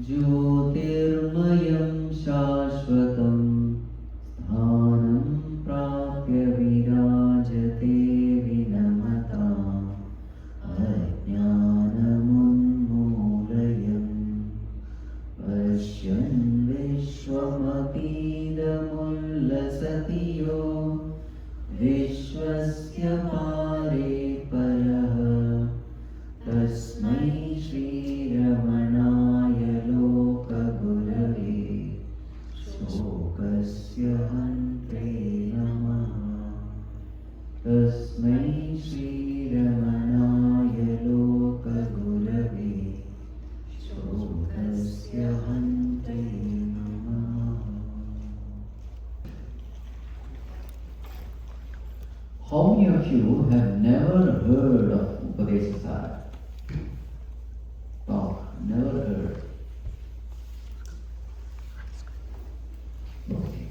ज्योतिर्मयं शाश्वतं स्थानं प्राप्य विराजते विनमताम् अज्ञानमुन्मूलयन् पश्यन् विश्वमपीदमुल्लसति यो विश्वस्य पारे परः तस्मै श्रीरमणाय लोकगुरवे शोकस्य हन्त्रे नमः। तस्मै श्रीरमणाय लोकगुरवे शोकस्य हन्त्रे नमः। How many of you have never heard of Upadesha Sara? Oh, never heard. Okay.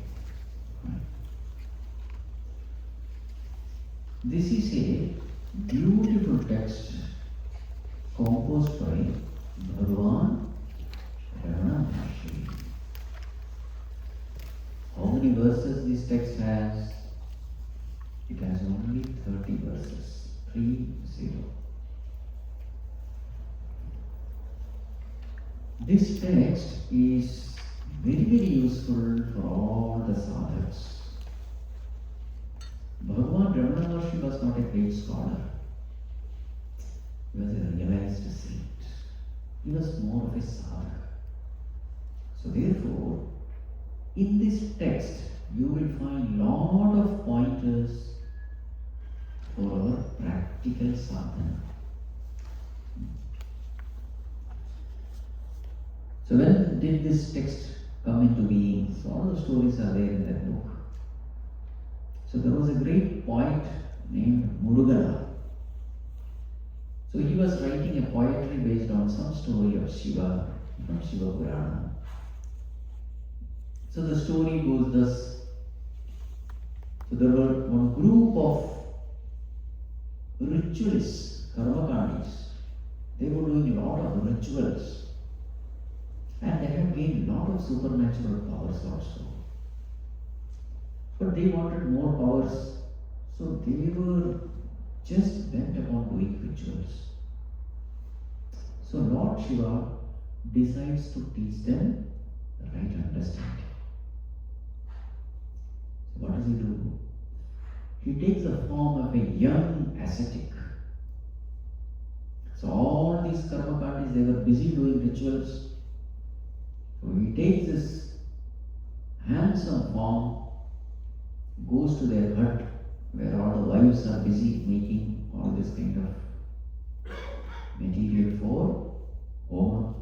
This is a beautiful text composed by Bhagavan Ramana Maharshi. How many verses this text has? It has only 30 verses. 30. This text is very useful for all the sadhaks. Bhagavan Ramana Maharshi was not a great scholar. He was a realized saint. He was more of a sadhaka. So therefore, in this text, you will find lot of pointers for our practical sadhana. So when did this text come into being? So all the stories are there in that book. So there was a great poet named Murugana. So he was writing a poetry based on some story of Shiva from Shiva Purana. So the story goes thus. So there were one group of ritualists, karmakandis. They were doing a lot of rituals. And they had gained a lot of supernatural powers also. But they wanted more powers. So they were just bent upon doing rituals. So Lord Shiva decides to teach them the right understanding. So what does he do? He takes the form of a young ascetic. So all these karmakandis, they were busy doing rituals. So he takes this handsome form, goes to their hut where all the wives are busy making all this kind of material for home.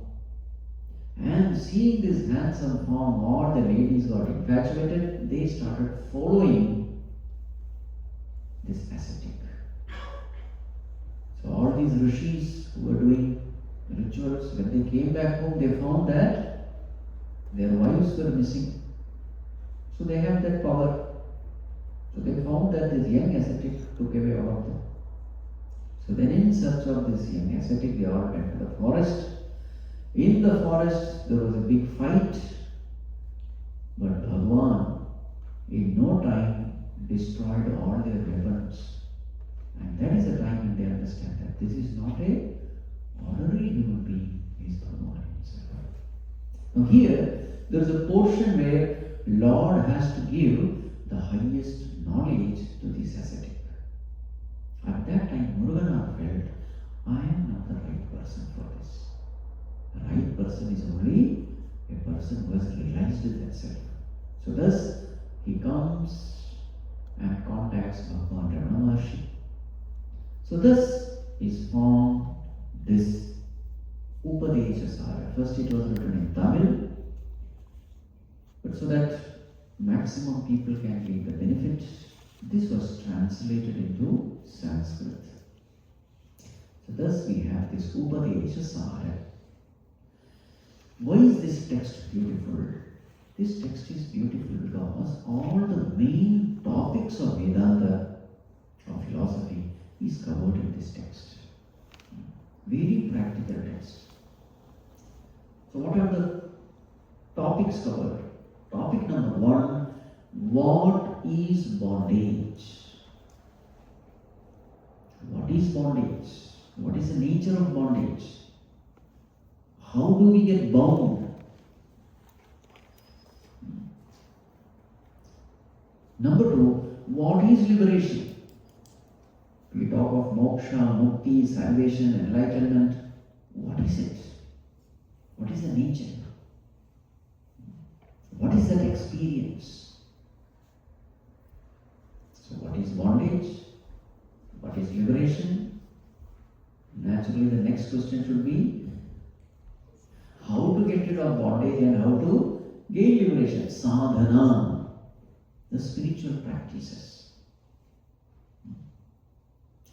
And seeing this handsome form, all the ladies got infatuated. They started following this ascetic. So all these rishis who were doing rituals, when they came back home, they found that their wives were missing. So they had that power. So they found that this young ascetic took away all of them. So then in search of this young ascetic, they all went to the forest. In the forest, there was a big fight. But Bhagwan, in no time, destroyed all their weapons. And that is the time when they understand that this is not a ordinary human being, he is Bhagwan himself. Now here, there is a portion where Lord has to give the highest knowledge to this ascetic. At that time, Murugana felt, I am not the right person for this. The right person is only a person who has realized that self. So thus, he comes and contacts Bhagwan Ramana Maharshi. So thus is formed this Upadesha Sara. First it was written in Tamil, but so that maximum people can gain the benefit, this was translated into Sanskrit. So thus we have this Upadesha Sara. Why is this text beautiful? This text is beautiful because all the main topics of Vedanta, of philosophy, is covered in this text. Very practical text. So what are the topics covered? Topic number 1, what is bondage? What is bondage? What is the nature of bondage? How do we get bound? Number 2, what is liberation? We talk of moksha, mukti, salvation, enlightenment. What is it? What is the nature? What is that experience? So what is bondage? What is liberation? Naturally the next question should be, how to get rid of bondage and how to gain liberation? Sadhana, the spiritual practices.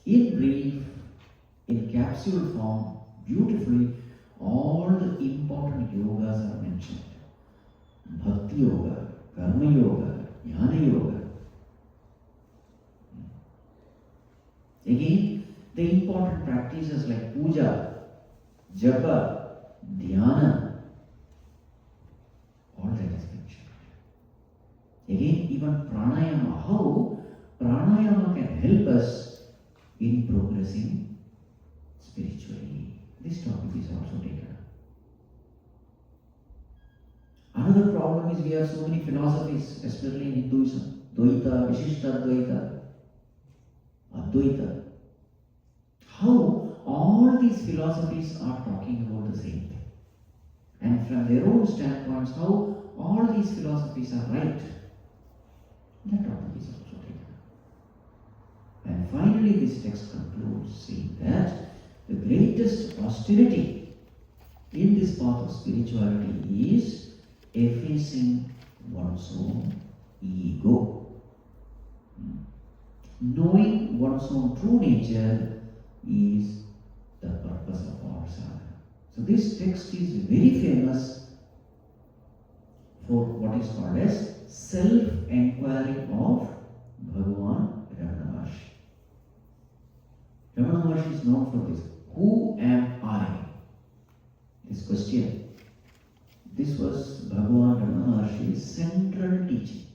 In brief, in capsule form, beautifully, all the important yogas are mentioned. Bhakti Yoga, Karma Yoga, Jnana Yoga. Again, the important practices like puja, japa, dhyana, all that is mentioned. Again, even pranayama, how pranayama can help us in progressing spiritually. This topic is also taken up. Another problem is we have so many philosophies, especially in Hinduism. Dvaita, Vishishta Dvaita, Advaita. How all these philosophies are talking about the same thing. And from their own standpoints, how all these philosophies are right. That topic is also taken. And finally, this text concludes saying that the greatest austerity in this path of spirituality is effacing one's own ego. Knowing one's own true nature is the purpose of our sadhana. So this text is very famous for what is called as self-enquiry of Bhagavan Ramana Maharshi. Ramana Maharshi is known for this. Who am I? This question. This was Bhagavan Ramana Maharshi's central teaching.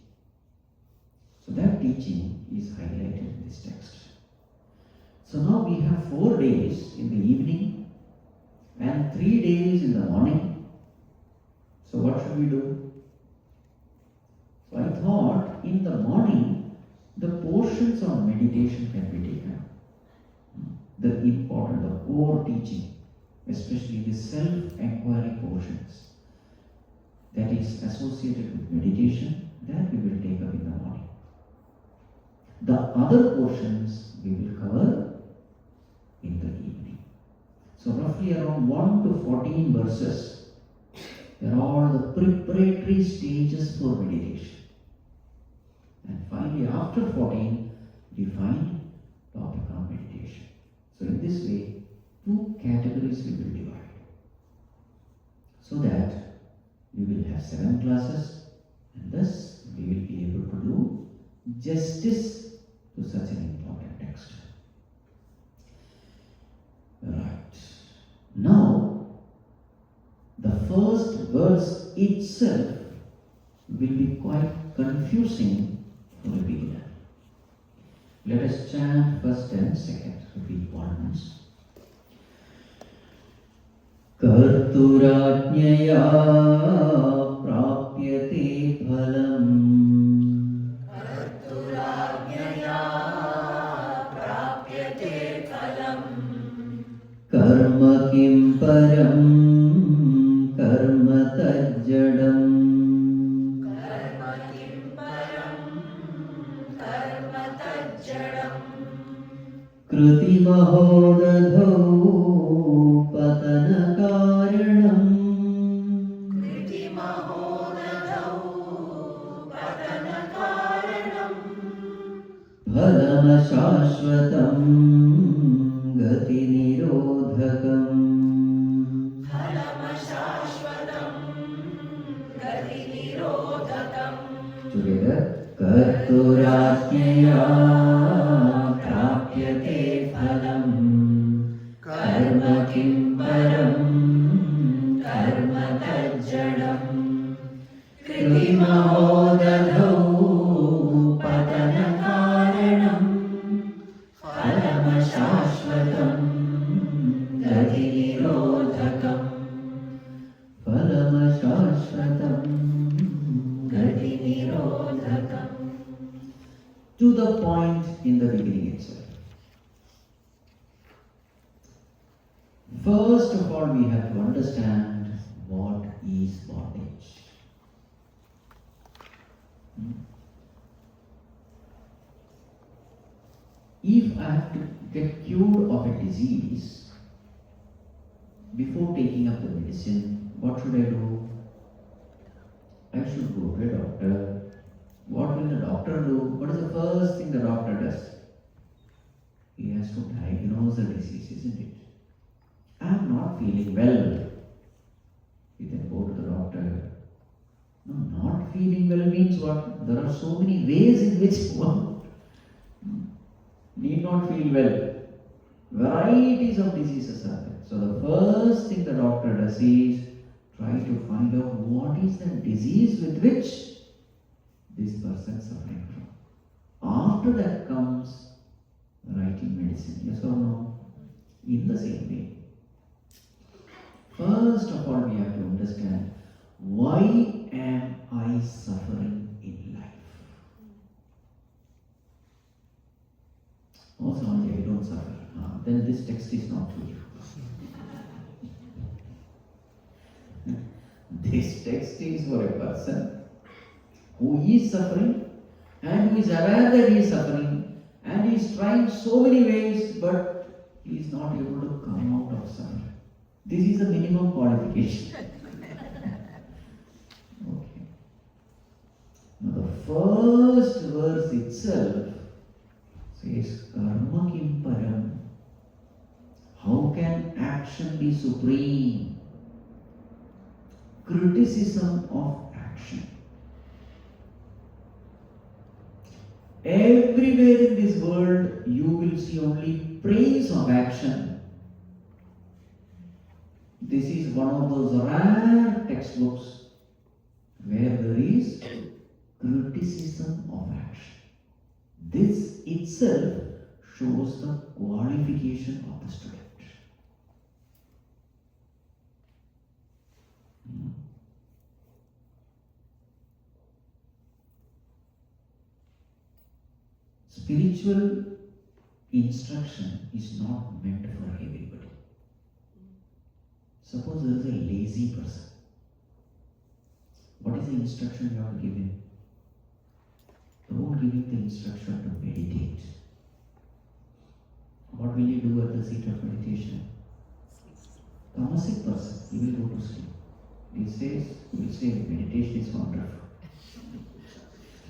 So that teaching is highlighted in this text. So now we have 4 days in the evening and 3 days in the morning. So what should we do? So I thought in the morning the portions on meditation can be taken. The important, the core teaching, especially the self-enquiry portions that is associated with meditation, that we will take up in the morning. The other portions we will cover in the evening. So roughly around 1 to 14 verses, they are all the preparatory stages for meditation. And finally after 14, we find topic on meditation. So in this way, 2 categories we will divide. So that we will have 7 classes, and thus we will be able to do justice to such an important text. Right. Now, the first verse itself will be quite confusing for a beginner. Let us chant first and second. Repeat once. Karturajñaya prapyate phalam. Karturajñaya prapyate phalam. Karma kim param karma tajjadam. Karma kim param karma tajjadam. Kriti mahodadhau patana karanam. Kriti mahodadhau patana karanam. Phalam shashvatam gati nirodhakam. Phalam shashvatam gati nirodhakam. Together. Karturajñaya prapyate phalam. Karma kim param karma tajjadam. Kriti mahodadhau patana karanam. Phalam shashvatam gati nirodhakam. Phalam shashvatam gati nirodhakam. To the point in the beginning itself. First of all, we have to understand what is bondage. If I have to get cured of a disease, before taking up the medicine, what should I do? I should go to a doctor. What will the doctor do? What is the first thing the doctor does? He has to diagnose the disease, isn't it? I am not feeling well. You can go to the doctor. No, not feeling well means what? There are so many ways in which one need not feel well. Varieties of diseases are there. So the first thing the doctor does is try to find out what is the disease with which this person is suffering from. After that comes writing medicine, yes or no? In the same way. First of all, we have to understand, why am I suffering in life? Oh, Swamiji, I don't suffer. Then this text is not for you. This text is for a person who is suffering and who is aware that he is suffering and he is trying so many ways but he is not able to come out of suffering. This is the minimum qualification. Okay. Now the first verse itself says, Karma kim param. How can action be supreme? Criticism of action. Everywhere in this world you will see only praise of action. This is one of those rare textbooks where there is criticism of action. This itself shows the qualification of the student. Spiritual instruction is not meant for everybody. Suppose there is a lazy person. What is the instruction you have to give him? Don't give him the instruction to meditate. What will he do at the seat of meditation? Tamasic person, he will go to sleep. He will say meditation is wonderful.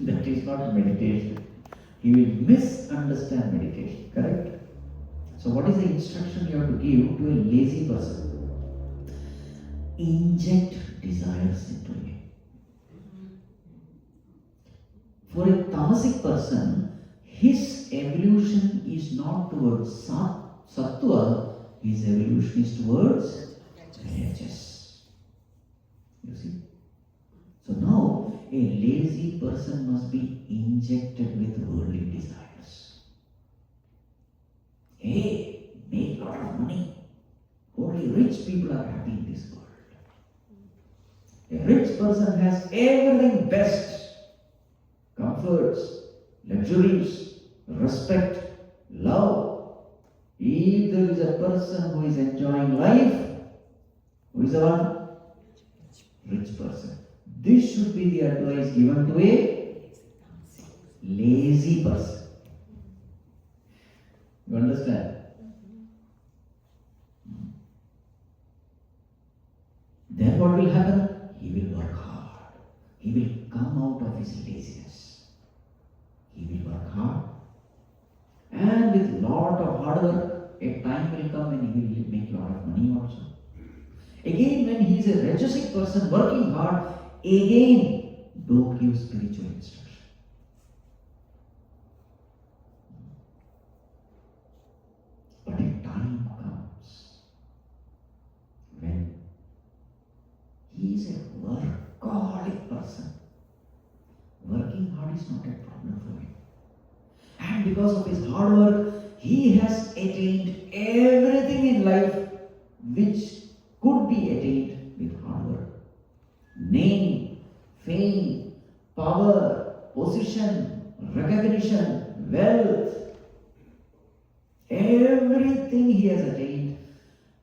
That is not meditation. He will misunderstand meditation, correct? So what is the instruction you have to give to a lazy person? Inject desires into him. For a tamasic person, his evolution is not towards sattva, his evolution is towards rajas. You see? So now, a lazy person must be injected with worldly desires. Hey, make a lot of money. Only rich people are happy in this world. A rich person has everything best. Comforts, luxuries, respect, love. If there is a person who is enjoying life, who is the one? Rich person. This should be the advice given to a lazy person. You understand? Then what will happen? He will work hard. He will come out of his laziness. He will work hard. And with lot of hard work, a time will come when he will make a lot of money also. Again, when he is a rajasic person working hard, again, don't give spiritual instruction. But a time comes when he is a workaholic person. Working hard is not a problem for him. And because of his hard work, he has attained everything in life which could be attained with hard work. Name, fame, power, position, recognition, wealth, everything he has attained,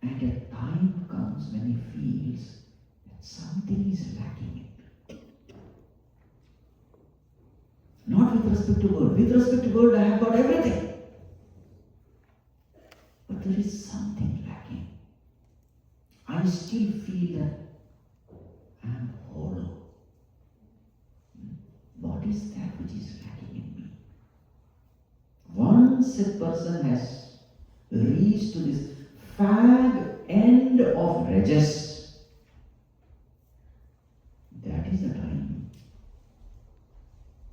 and a time comes when he feels that something is lacking in me. Not with respect to world. With respect to world, I have got everything. But there is something lacking. I still feel that I am hollow. What is that which is lacking in me? Once a person has reached to this fag end of rajas, that is the time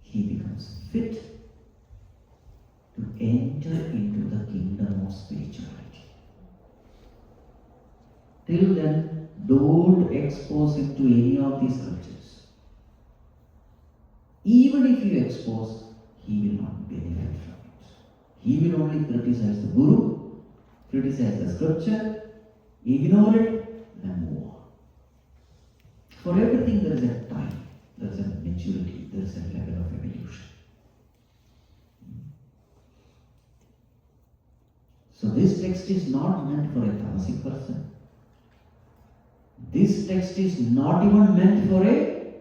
he becomes fit to enter into the kingdom of spirituality. Till then, don't expose him to any of these cultures. Even if you expose, he will not benefit from it. He will only criticize the Guru, criticize the scripture, ignore it, and move on. For everything there is a time, there is a maturity, there is a level of evolution. text is not meant for a tamasic person. This text is not even meant for a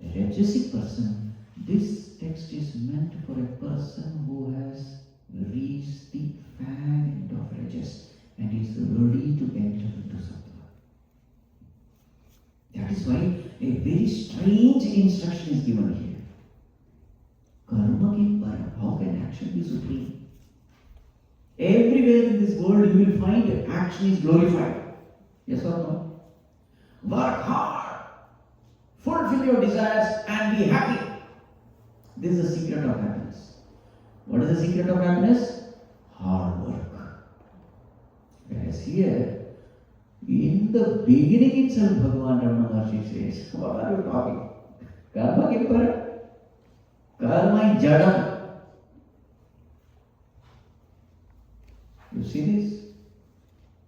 rajasic person. This text is meant for a person who has reached the fag end of rajas and is ready to enter into sattva. That is why a very strange instruction is given here. Karma ki para. How can action be supreme? Everywhere in this world you will find action is glorified. Yes or no? Work hard, fulfill your desires and be happy. This is the secret of happiness. What is the secret of happiness? Hard work. Whereas here, in the beginning itself, Bhagavan Ramana Maharshi says, what are you talking? Karma ki para? Karma is jadam. You see this?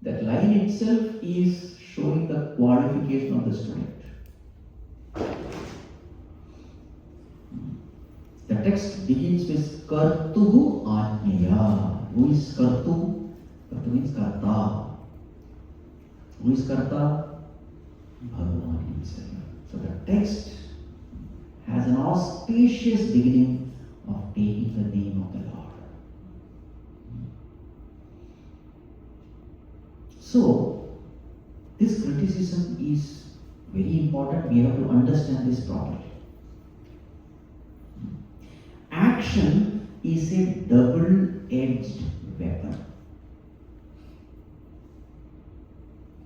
That line itself is showing the qualification of the student. The text begins with Kartuhu Ajnaya. Who is Kartu? Kartu means Karta. Who is Karta? Bhagavan himself. So the text has an auspicious beginning of taking the name of the Lord. So, this criticism is very important. We have to understand this properly. Action is a double-edged weapon.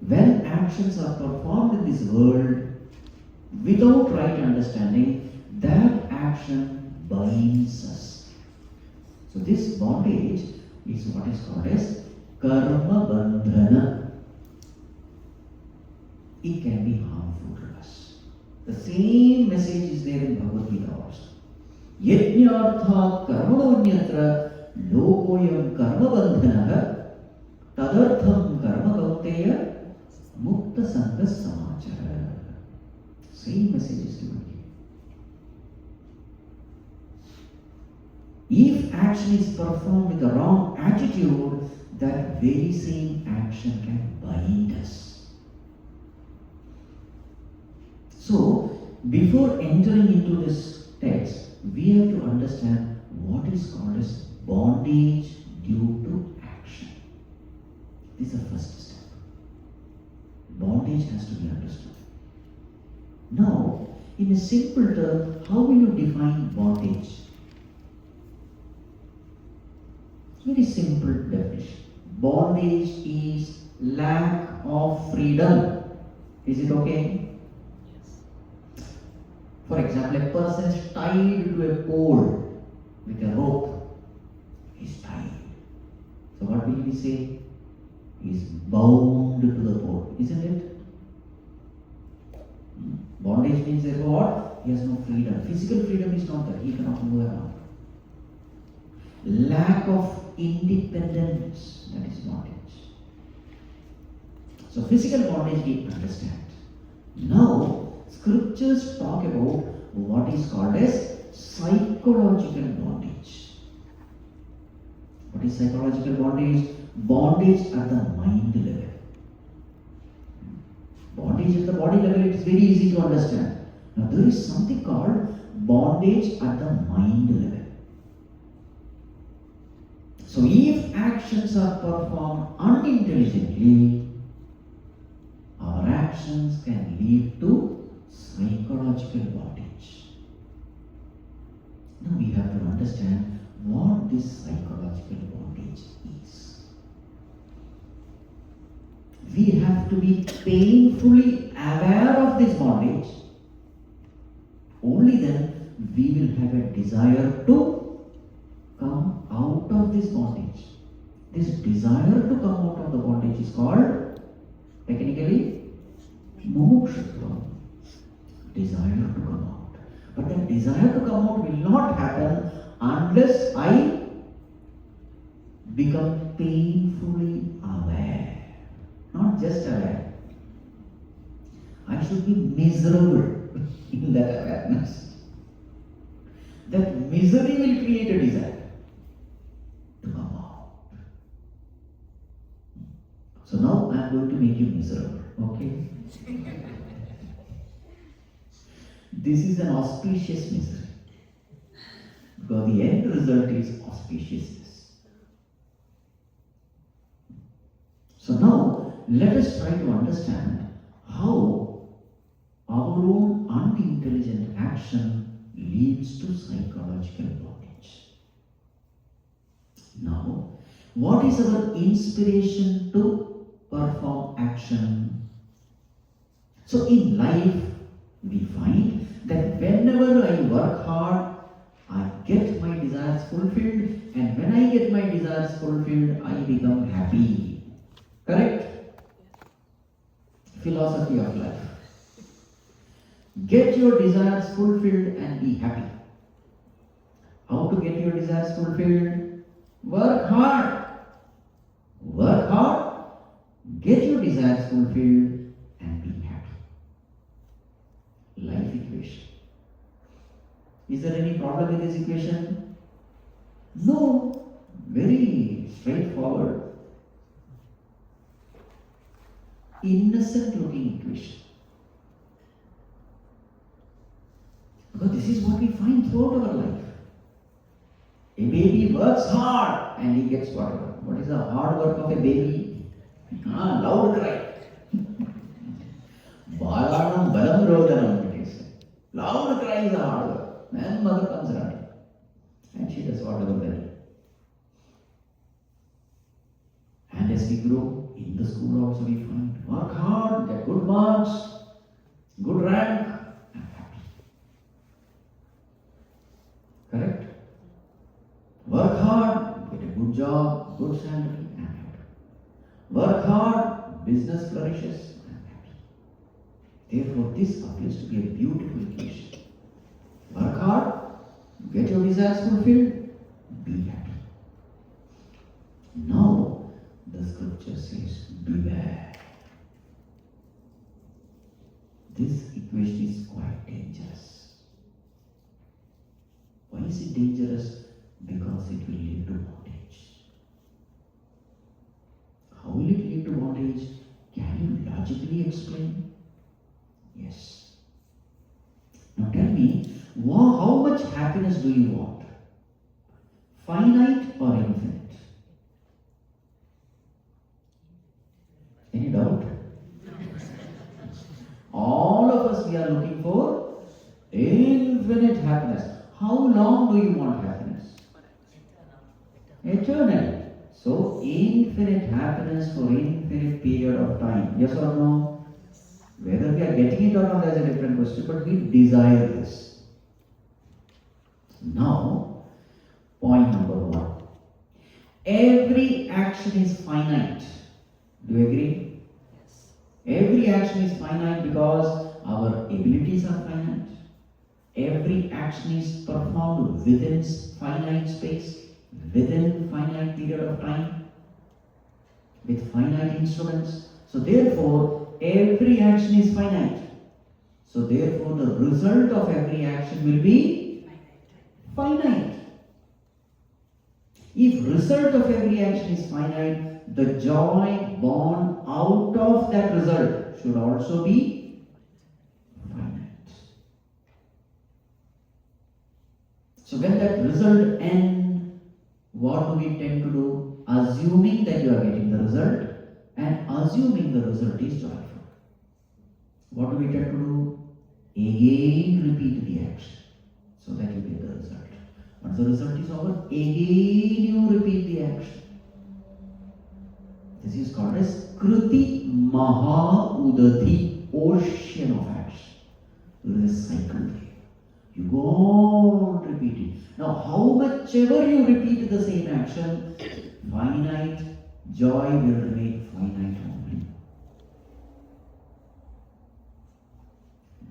When actions are performed in this world without right understanding, that action binds us. So this bondage is what is called as karma bandhana. It can be harmful to us. The same message is there in Bhagavad Gita also. Yajnartha karmanonyatra lokoyam karma bandhanaha tadartham karma kauteya mukta sanga samachara. Same message is given here. If action is performed with the wrong attitude, that very same action can bind us. So, before entering into this text, we have to understand what is called as bondage due to action. This is the first step. Bondage has to be understood. Now, in a simple term, how will you define bondage? Very simple definition. Bondage is lack of freedom. Is it okay? Yes. For example, a person is tied to a pole with a rope. He is tied. So what will we say? He is bound to the pole, isn't it? Bondage means that what? He has no freedom. Physical freedom is not there. He cannot move around. Lack of independence, that is bondage. So physical bondage we understand. Now scriptures talk about what is called as psychological bondage. What is psychological bondage? Bondage at the mind level. Bondage at the body level, it is very easy to understand. Now there is something called bondage at the mind level. So if actions are performed unintelligently, our actions can lead to psychological bondage. Now we have to understand what this psychological bondage is. We have to be painfully aware of this bondage. Only then we will have a desire to come out of this bondage. This desire to come out of the bondage is called, technically, mumukshutva. Desire to come out. But that desire to come out will not happen unless I become painfully aware. Not just aware. I should be miserable in that awareness. That misery will create a desire to come out. I'm going to make you miserable. Okay? This is an auspicious misery. Because the end result is auspiciousness. So now, let us try to understand how our own unintelligent action leads to psychological blockage. Now, what is our inspiration to perform action? So in life, we find that whenever I work hard, I get my desires fulfilled, and when I get my desires fulfilled, I become happy. Correct? Philosophy of life. Get your desires fulfilled and be happy. How to get your desires fulfilled? Work hard. Work hard, get your desires fulfilled, and be happy. Life equation. Is there any problem with this equation? No. Very straightforward. Innocent looking equation. Because this is what we find throughout our life. A baby works hard and he gets whatever. What is the hard work of a baby? Loud cry. Balanam balam rodanam, it is. Loud cry is a hard work. Then mother comes running and she does whatever they do. And as we grow, in the school also we find work hard, get good marks, good rank, and happy. Correct? Work hard, get a good job, good salary, and happy. Work hard, business flourishes, and happy. Therefore, this appears to be a beautiful equation. Work hard, get your desires fulfilled, be happy. Now, the scripture says, beware. This equation is quite dangerous. Why is it dangerous? Because it will lead to bondage. How will it lead to bondage? Can you logically explain? Yes. Now tell me, how much happiness do you want? Finite or infinite? Any doubt? All of us, we are looking for infinite happiness. How long do you want happiness? Eternal. So, infinite happiness for infinite period of time. Yes or no? Whether we are getting it or not, that's a different question, but we desire this. Now, point number 1. Every action is finite. Do you agree? Yes. Every action is finite because our abilities are finite. Every action is performed within finite space, within finite period of time, with finite instruments. So therefore, every action is finite. So therefore, the result of every action will be finite. If result of every action is finite, the joy born out of that result should also be finite. So when that result ends, what do we tend to do? Assuming that you are getting the result and assuming the result is joyful. What do we tend to do? Again repeat the action so that you get the result. Once the result is over, again you repeat the action. This is called as Kriti Maha Udati, ocean of action. There is a cycle there. You go on repeating. Now, how much ever you repeat the same action, finite joy will remain finite only.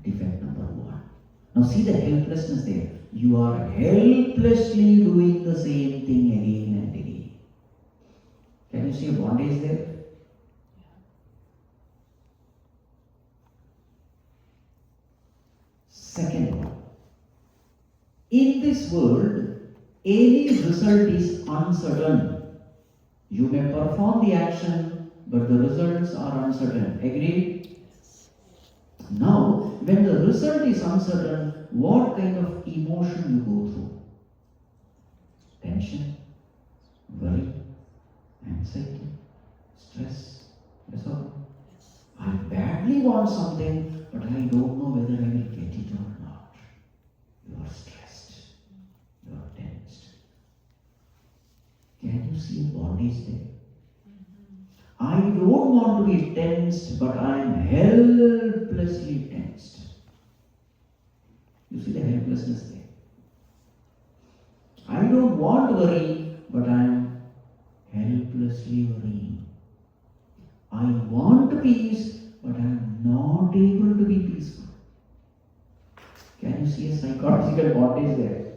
Defect number 1. Now, see the helplessness there. You are helplessly doing the same thing again and again. Can you see a bondage there? Second one. In this world, any result is uncertain. You may perform the action, but the results are uncertain. Agreed? Now, when the result is uncertain, what kind of emotion you go through? Tension, worry, anxiety, stress. Yes or no? I badly want something, but I don't know whether I will get it or not. You are stressed. You are tensed. Can you see a bondage there? I don't want to be tensed, but I am helplessly tensed. You see the helplessness there. I don't want to worry, but I am helplessly worrying. I want peace, but I am not able to be peaceful. Can you see a psychological bondage there?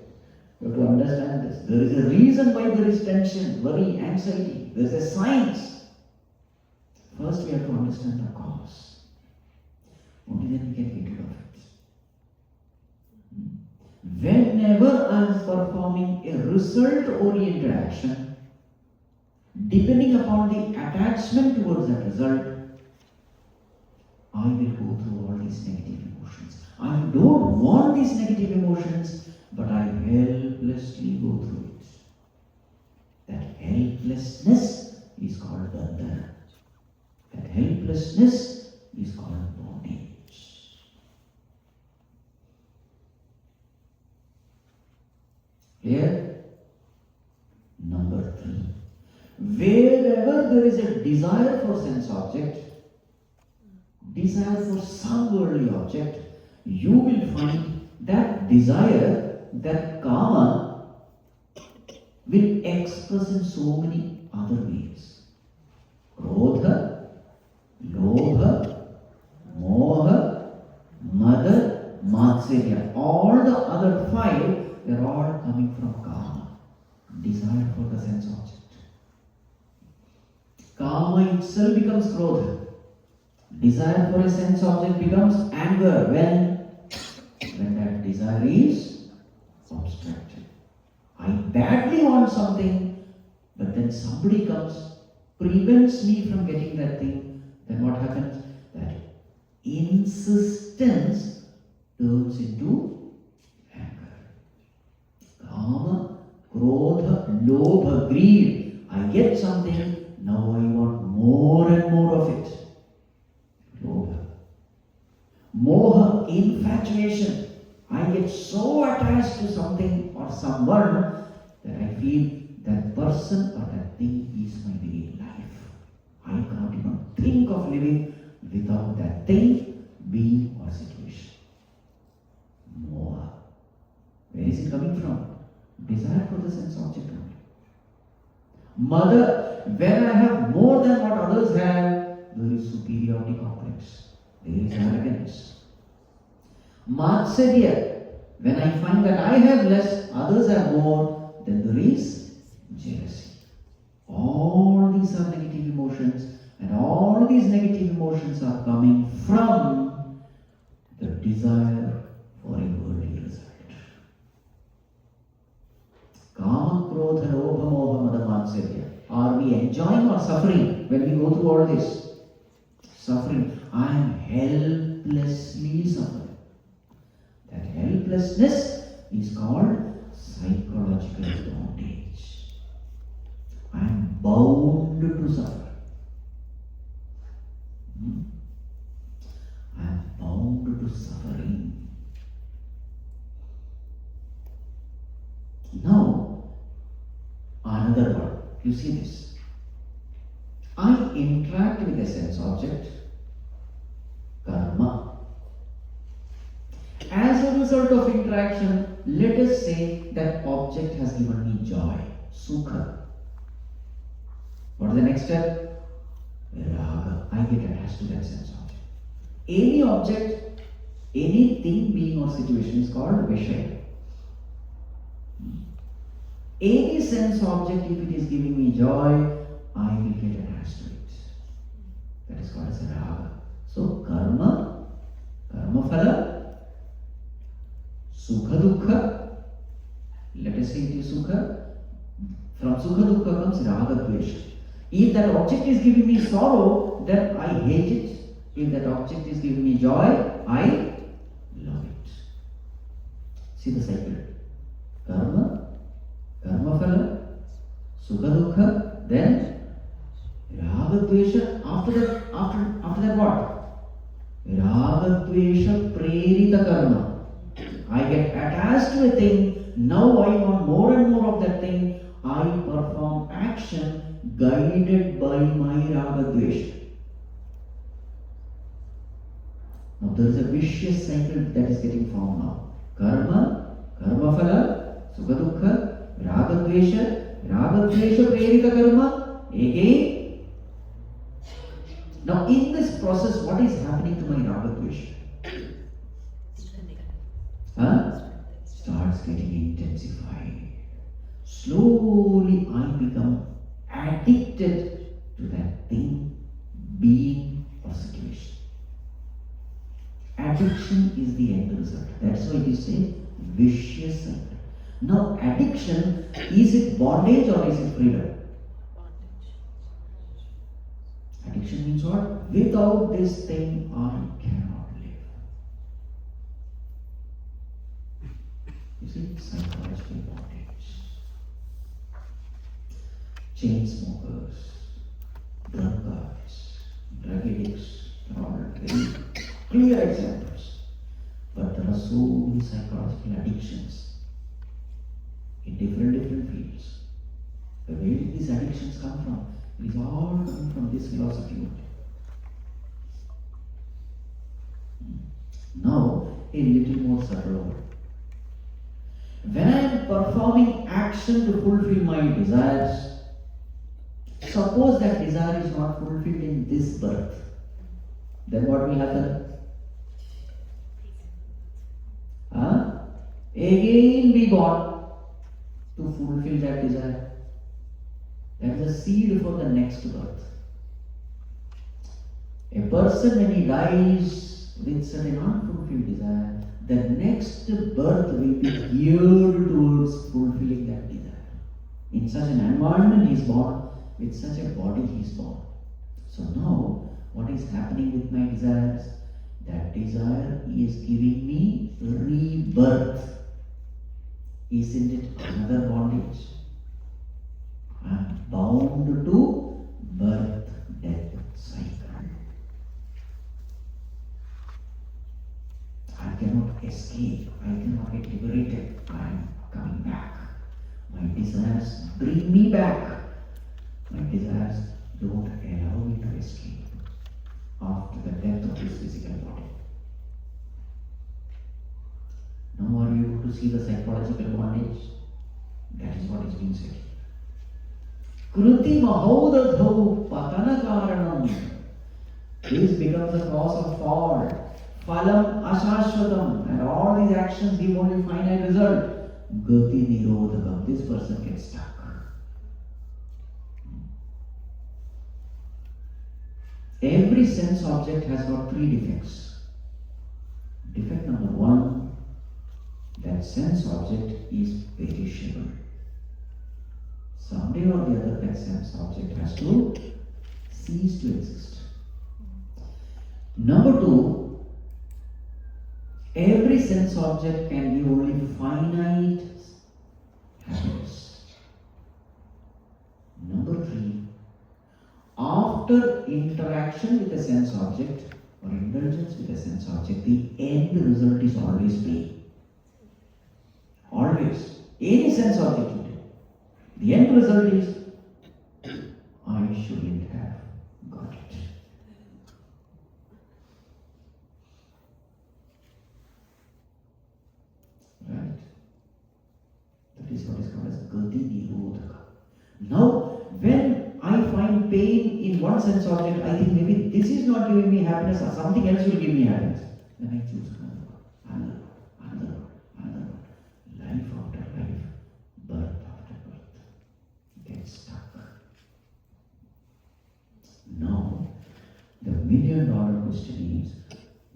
You have to understand this. There is a reason why there is tension, worry, anxiety. There is a science. First, we have to understand the cause. Only then we can get rid of it. Whenever I am performing a result-oriented action, depending upon the attachment towards that result, I will go through all these negative emotions. I don't want these negative emotions, but I helplessly go through it. That helplessness is called bandhana. That helplessness is called bondage. Clear? Number 3. Wherever there is a desire for sense object, desire for some worldly object, you will find that desire, that karma, will express in so many other ways. Krodha, Lobha, Moha, Mada, Matsarya. All the other 5, they are all coming from karma. Desire for the sense object. Karma itself becomes krodha. Desire for a sense object becomes anger when that desire is obstructed. I badly want something, but then somebody comes, prevents me from getting that thing. Then what happens? That insistence turns into anger. Kama, krodha, lobha, greed. I get something, now I want more and more of it. Lobha. Moha, infatuation. I get so attached to something or someone that I feel that person or that thing is my very life. I cannot even think of living without that thing, being, or situation. Moha. Where is it coming from? Desire for the sense object only. Mother, when I have more than what others have, there is superiority complex. There is arrogance. Matsarya, when I find that I have less, others have more, then there is jealousy. All these are negative emotions, and all these negative emotions are coming from the desire for a worldly result. Kama, krodha, lobha, moha, mada, matsarya. Are we enjoying or suffering when we go through all this? Suffering. I am helplessly suffering. That helplessness is called psychological bondage. I am bound to suffer. I am bound to suffering. Now, another one. You see this. I interact with a sense object, karma. As a result of interaction, let us say that object has given me joy, sukha. What is the next step? Raga. I get attached to that sense object. Any object, anything, being or situation is called vishaya. Any sense object, if it is giving me joy, I will get attached to it. That is called as a raga. So karma, karma phala, sukha dukkha. Let us say it is sukha. From sukha dukkha comes raga dvesha. If that object is giving me sorrow, then I hate it. If that object is giving me joy, I love it. See the cycle. Karma, karma phala, sukha dukha, then raga dvesha. After that what? Raga dvesha prerita karma. I get attached to a thing. Now I want more and more of that thing. I perform action guided by my raga dvesha. Now there is a vicious cycle that is getting formed now. Karma, karma phala, sukha dukha, raga dvesha prerita karma. Again. Now in this process, what is happening to my raga dvesha? Starts getting intensified. Slowly I become addicted to that thing, being, or situation. Addiction is the end result. That's why you say vicious cycle. Now addiction, is it bondage or is it freedom? Addiction means what? Without this thing I cannot live. You see, psychological bondage. Chain smokers, drunkards, drug addicts are all very clear examples. But there are so many psychological addictions in different fields. But where did these addictions come from? It is all coming from this philosophy only. Now, a little more subtle. When I am performing action to fulfill my desires, suppose that desire is not fulfilled in this birth, then what will happen? Again be born to fulfill that desire. That is a seed for the next birth. A person, when he dies with certain unfulfilled desire, the next birth will be geared towards fulfilling that desire. In such an environment he is born, with such a body he is born. So now, what is happening with my desires? That desire is giving me rebirth. Isn't it another bondage? I am bound to birth, death cycle. I cannot escape. I cannot get liberated. I am coming back. My desires bring me back. My desires don't allow me to escape after the death of this physical body. Now are you able to see the psychological bondage? That is what is being said. Kruti mahodadho patana karanam. This becomes the cause of fall. Phalam ashashvatam. And all these actions give only finite result. Gati nirodhakam. This person gets stuck. Every sense object has got three defects. Defect number one, that sense object is perishable. Someday or the other, that sense object has to cease to exist. Number two, every sense object can give only finite happiness. Number three, after interaction with a sense object or indulgence with a sense object, the end result is always pain. Always. Any sense object you take. The end result is, I shouldn't have got it. Right? That is what is called as Gati Nirodhaka. Now, when I find pain in one sense object, I think maybe this is not giving me happiness or something else will give me happiness. Then I choose another one. Life after life, birth after birth. Get stuck. Now, the million-dollar question is,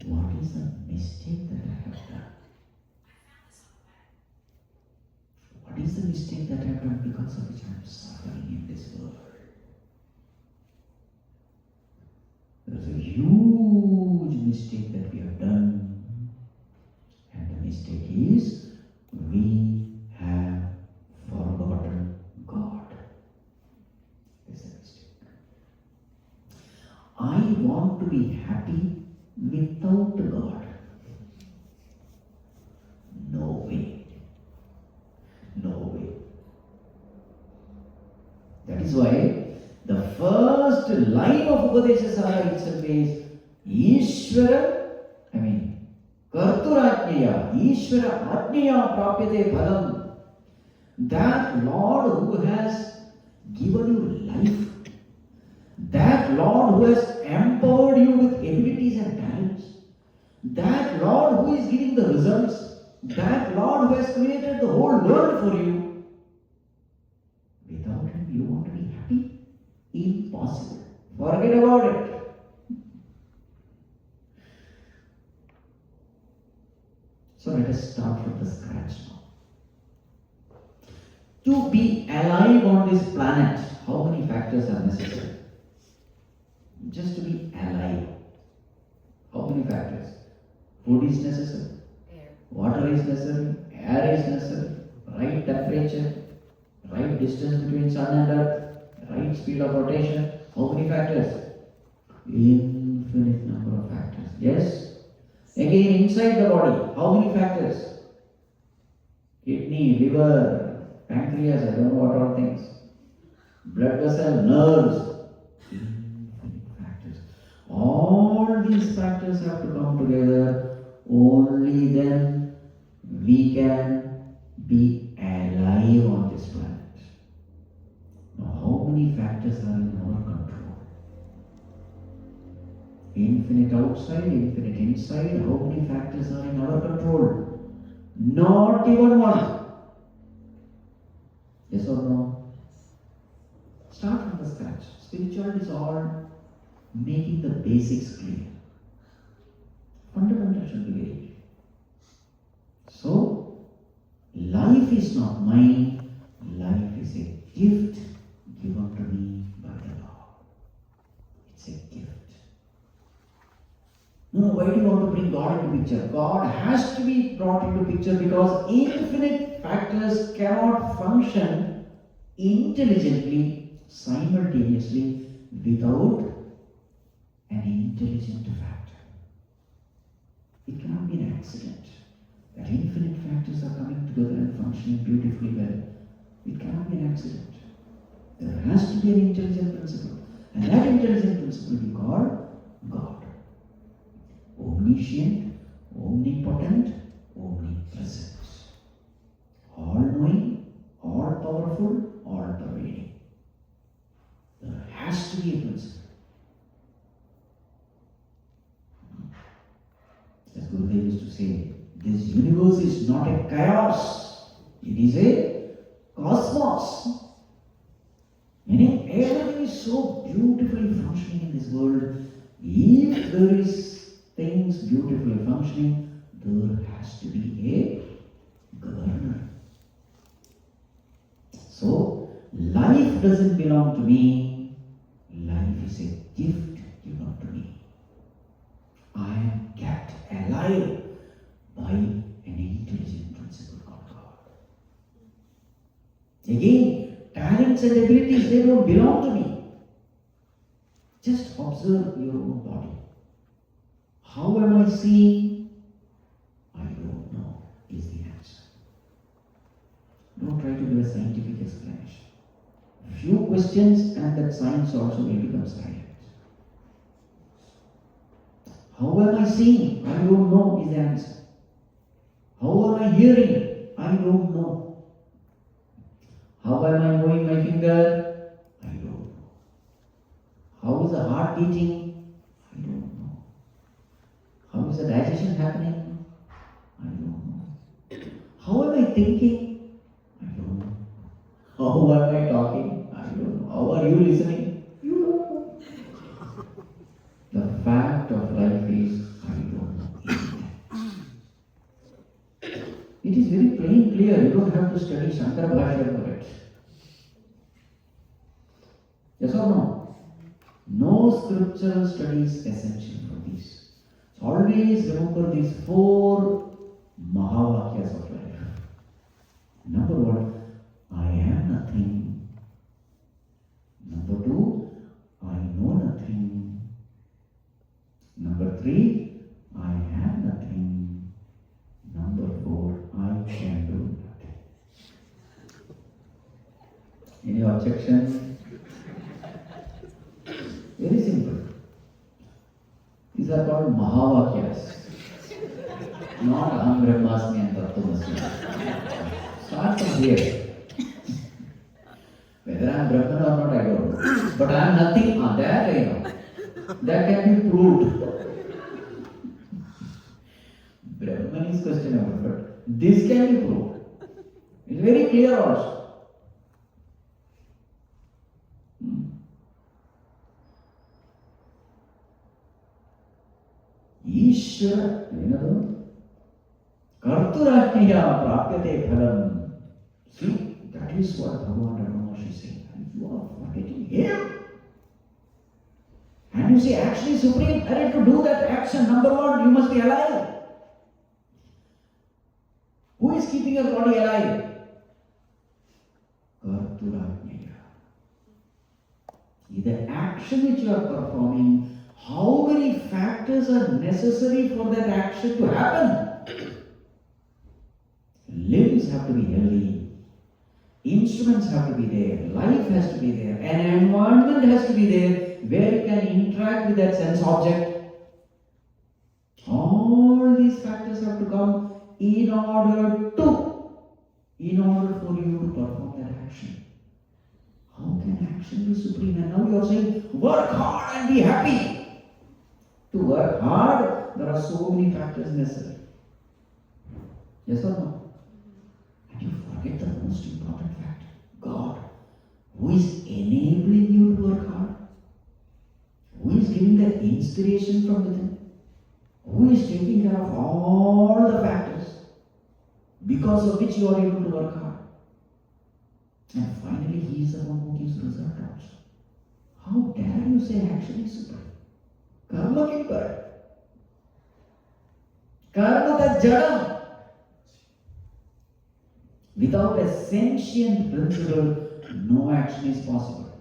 what is the mistake that I have done? What is the mistake that I have done because of which I am suffering in this world? mistake that we have done. And the mistake is we have forgotten God. That's the mistake. I want to be happy without God. No way. No way. That is why the first line of Upadesha Sara itself is Ishvara, Karturajnaya, Ishvara Ajnaya Prapyate Phalam. That Lord who has given you life, that Lord who has empowered you with abilities and talents, that Lord who is giving the results, that Lord who has created the whole world for you, without Him you want to be happy? Impossible. Forget about it. So let us start from the scratch now. To be alive on this planet, how many factors are necessary? Just to be alive. How many factors? Food is necessary. Air. Water is necessary. Air is necessary. Right temperature. Right distance between sun and earth. Right speed of rotation. How many factors? Infinite number of factors. Yes? Again, inside the body, how many factors? Kidney, liver, pancreas, I don't know what all things. Blood vessel, nerves. Infinite factors. All these factors have to come together. Only then we can be alive on this planet. Now, how many factors are in our control? Infinite outside, infinite inside. How many factors are in our control? Not even one. Yes or no? Start from the scratch. Spirituality is all making the basics clear. Fundamental should be very clear. So, life is not mine. Life is a gift given to me by the Lord. It's a gift. No, why do you want to bring God into picture? God has to be brought into picture because infinite factors cannot function intelligently, simultaneously, without an intelligent factor. It cannot be an accident that infinite factors are coming together and functioning beautifully well. It cannot be an accident. There has to be an intelligent principle. And that intelligent principle we call God. Omniscient, omnipotent, omnipresent. All-knowing, all-powerful, all-pervading. There has to be a principle. As Gurudev used to say, this universe is not a chaos. It is a cosmos. Meaning everything is so beautifully functioning in this world. If there is things beautifully functioning, there has to be a governor. So, life doesn't belong to me. Life is a gift given to me. I am kept alive by an intelligent principle called God. Again, talents and abilities, they don't belong to me. Just observe your own body. How am I seeing? I don't know, is the answer. Don't try to do a scientific explanation. Few questions and that science also will become silent. How am I seeing? I don't know is the answer. How am I hearing? I don't know. How am I moving my finger? I don't know. How is the heart beating? I don't know. How is the digestion happening? I don't know. How am I thinking? I don't know. How am I talking? I don't know. How are you listening? You don't know. The fact of life is, I don't know. It is very plain, clear. You don't have to study Shankara Bhashya for it. Yes or no? No scriptural study is essential for this. So always remember these four Mahavakyas of life. Number one, I am nothing. Number two, I know nothing. Number three, I have nothing. Number four, I can do nothing. Any objection? Very simple. These are called Mahavakyas. Not Aham Brahmasmi and Tattvamasi. Start from here. Whether I am Brahman or not, I don't know. But I am nothing, that I know. That can be proved. Brahman is questionable, but this can be proved. It's very clear also. Ishvara, ಏನದು ಕರ್ತುರಾಜ್ಞೆಯ ಪ್ರಾಪ್ಯತೆ ಫಲಂ. See, that is what Bhagavan Ramanuja is saying. You are forgetting him. And you say action is supreme. And to do that action, number one, you must be alive. Who is keeping your body alive? Karturajnaya. The action which you are performing, how many factors are necessary for that action to happen? Limbs have to be healthy, instruments have to be there, life has to be there, an environment has to be there where you can interact with that sense object. All these factors have to come in order for you to perform that action. How can action be supreme? And now you are saying, work hard and be happy. To work hard, there are so many factors necessary. Yes or no? And you forget the most important fact. God, who is enabling you to work hard, who is giving the inspiration from within, who is taking care of all the factors because of which you are able to work hard. And finally, He is the one who gives result also. How dare you say action is supreme? Karma ke par. Karma that jadam. Without a sentient principle, no action is possible.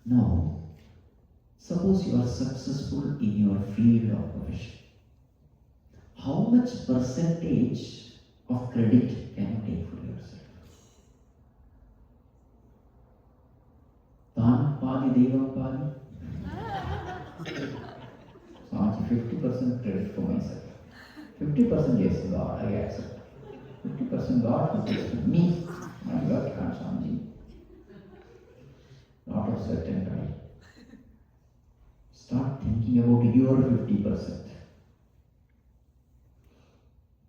Now, suppose you are successful in your field of profession. How much percentage of credit can you take for yourself? Tan padi devam padi. So I 50% credit for myself. 50% yes, God, I accept. 50% God, 50% me. My God, Swamiji. Lot of sweat and pride. Start thinking about your 50%.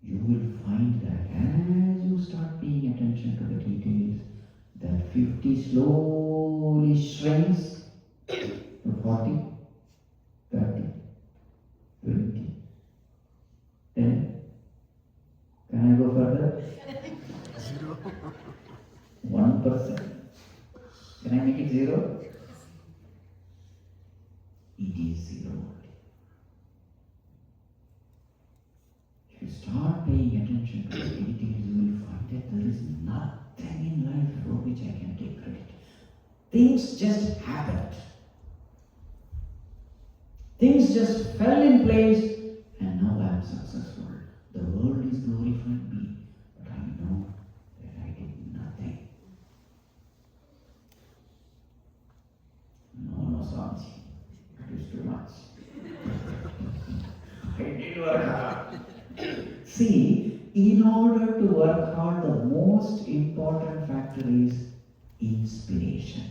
You will find that as you start paying attention to the details, that 50 slowly shrinks to 40, 30, 20, 10. Can I go further? 1%. Can I make it 0? It is 0 only. If you start paying attention to the details, you will find that there is nothing in life for which I can take credit. Things just happened. Things just fell in place, and now I am successful. The world is glorifying me, but I know that I did nothing. No, Swamiji, it is too much. I did work hard. See, in order to work hard, the most important factor is inspiration.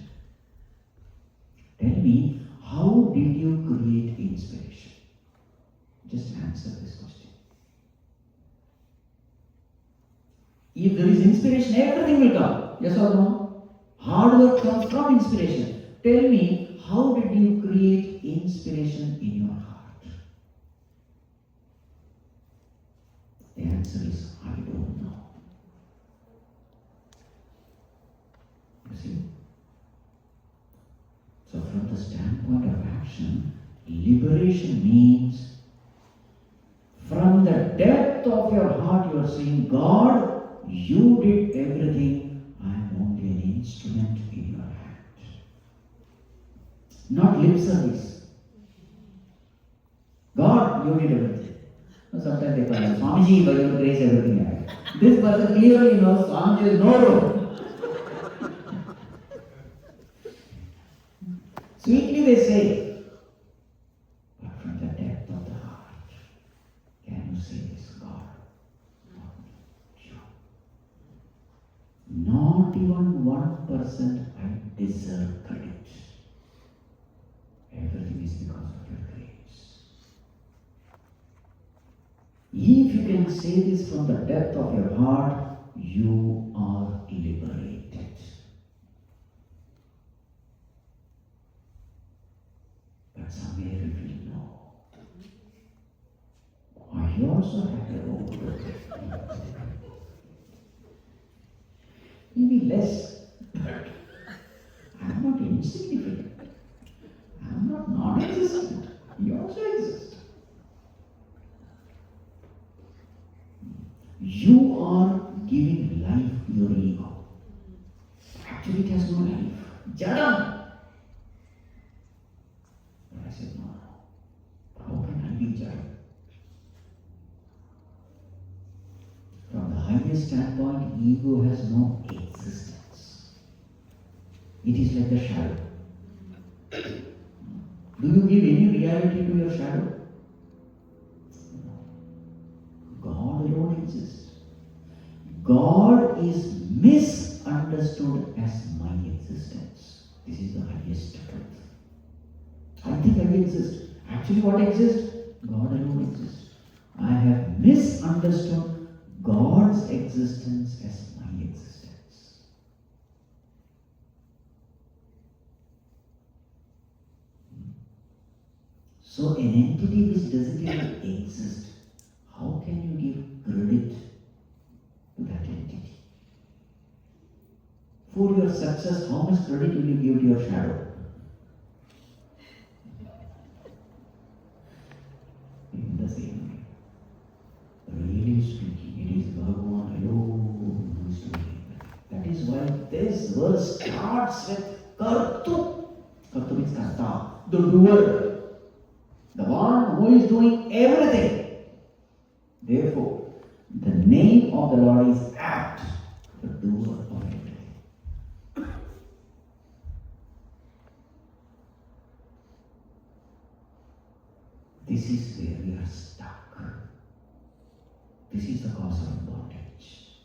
Tell me, how did you create inspiration? Just answer this question. If there is inspiration, everything will come. Yes or no? Hard work comes from inspiration. Tell me, how did you create inspiration in your heart? The answer is, I don't know. You see? So from the standpoint of action, liberation means from the depth of your heart you are saying, God, you did everything, I am only an instrument in your hand. Not lip service. God, you did everything. Sometimes they call it, Swamiji, by your grace everything I have. This person clearly knows Swamiji is no room. Sweetly they say, but from the depth of the heart, can you say this, God? Not even 1% I deserve credit. Everything is because of your grace. If you can say this from the depth of your heart, you are liberated. But somewhere you will know. I also had a role. Maybe less, but I am not insignificant. I am not non-existent. You also exist. You are giving life to your ego. Actually, it has no life. Jadam. But I said, no. How can I be Jadam? From the highest standpoint, ego has no existence. It is like a shadow. Do you give any reality to your shadow? No. God alone exists. God is misunderstood as my existence. This is the highest truth. I think I exist. Actually, what exists? God alone exists. I have misunderstood God's existence as my existence. So an entity which doesn't even exist, how can you give credit to that entity? For your success, how much credit will you give to your shadow? In the same way. Really speaking, it is Bhagavan alone who is doing it. That is why this verse starts with Kartu. Kartu means Karta, the doer, the one who is doing everything. Therefore, the name of the Lord is apt, the doer of everything. This is where we are stuck. This is the cause of bondage.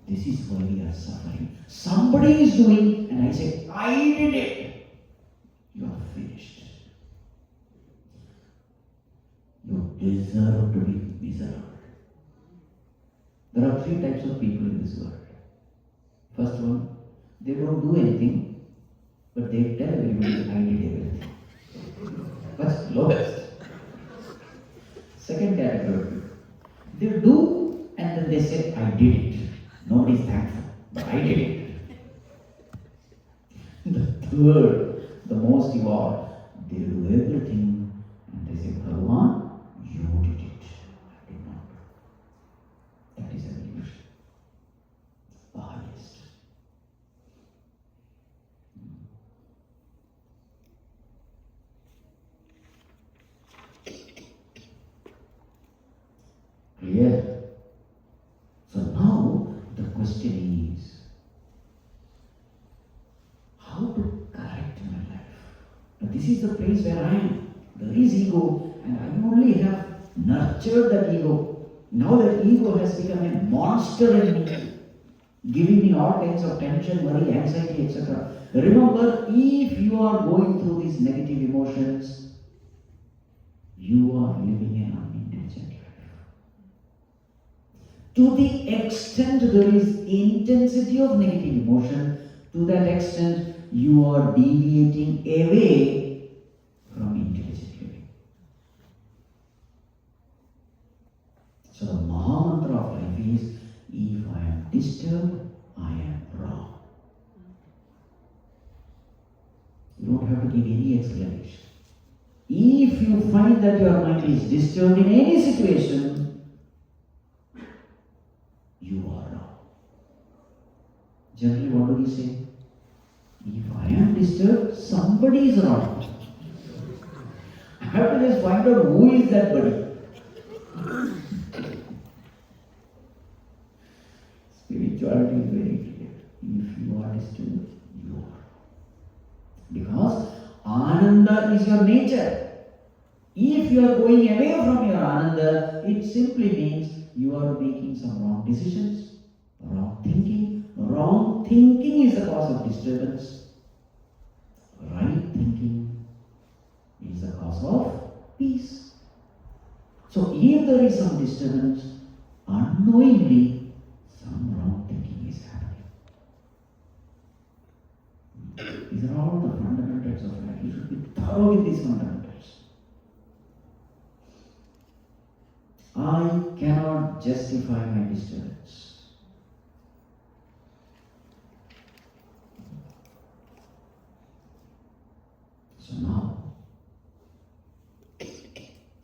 This is why we are suffering. Somebody is doing, and I say, I did it. You are finished. You deserve to be miserable. There are 3 types of people in this world. First one, they don't do anything, but they tell everybody, I did everything. That's lowest. Second category, they do and then they say, I did it. Nobody is thankful, but I did it. The third, the most evolved, they do everything and they say, Bhagavan, you did it. I did not. That is evolution. The highest. Clear? So now the question is, how to correct my life? Now this is the place where I am. There is ego, and I only have nurtured that ego. Now that ego has become a monster in me, giving me all kinds of tension, worry, anxiety, etc. Remember, if you are going through these negative emotions, you are living an unintelligent life. To the extent there is intensity of negative emotion, to that extent you are deviating away from intelligent living. So the Maha Mantra of life is, if I am disturbed, I am wrong. You don't have to give any explanation. If you find that your mind is disturbed in any situation, you are wrong. Generally, what do we say? If I am disturbed, somebody is wrong. I have to just find out who is that buddy. Spirituality is very clear. If you are disturbed, you are. Because Ananda is your nature. If you are going away from your Ananda, it simply means you are making some wrong decisions, wrong thinking. Wrong thinking is the cause of disturbance. Right thinking is the cause of peace. So if there is some disturbance, unknowingly, some wrong thinking is happening. These are all the fundamentals of life. You should be thorough with these fundamentals. I cannot justify my disturbance. So now,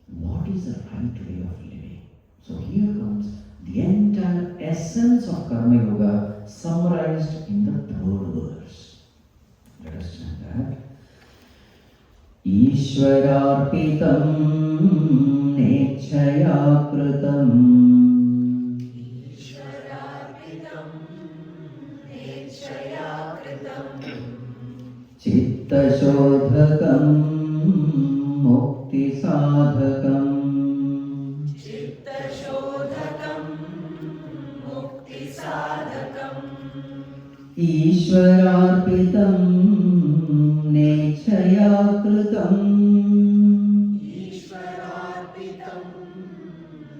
what is the right way of living? So here comes the entire essence of Karma Yoga summarized in the third verse. Let us chant that. Ishwararpitam nechaya kritam. Ishwararpitam nechaya kritam. Chittashodhakam mukti sadhakam. Chittashodhakam mukti sadhakam. Ishwararpitam nechaya kritam. Ishwararpitam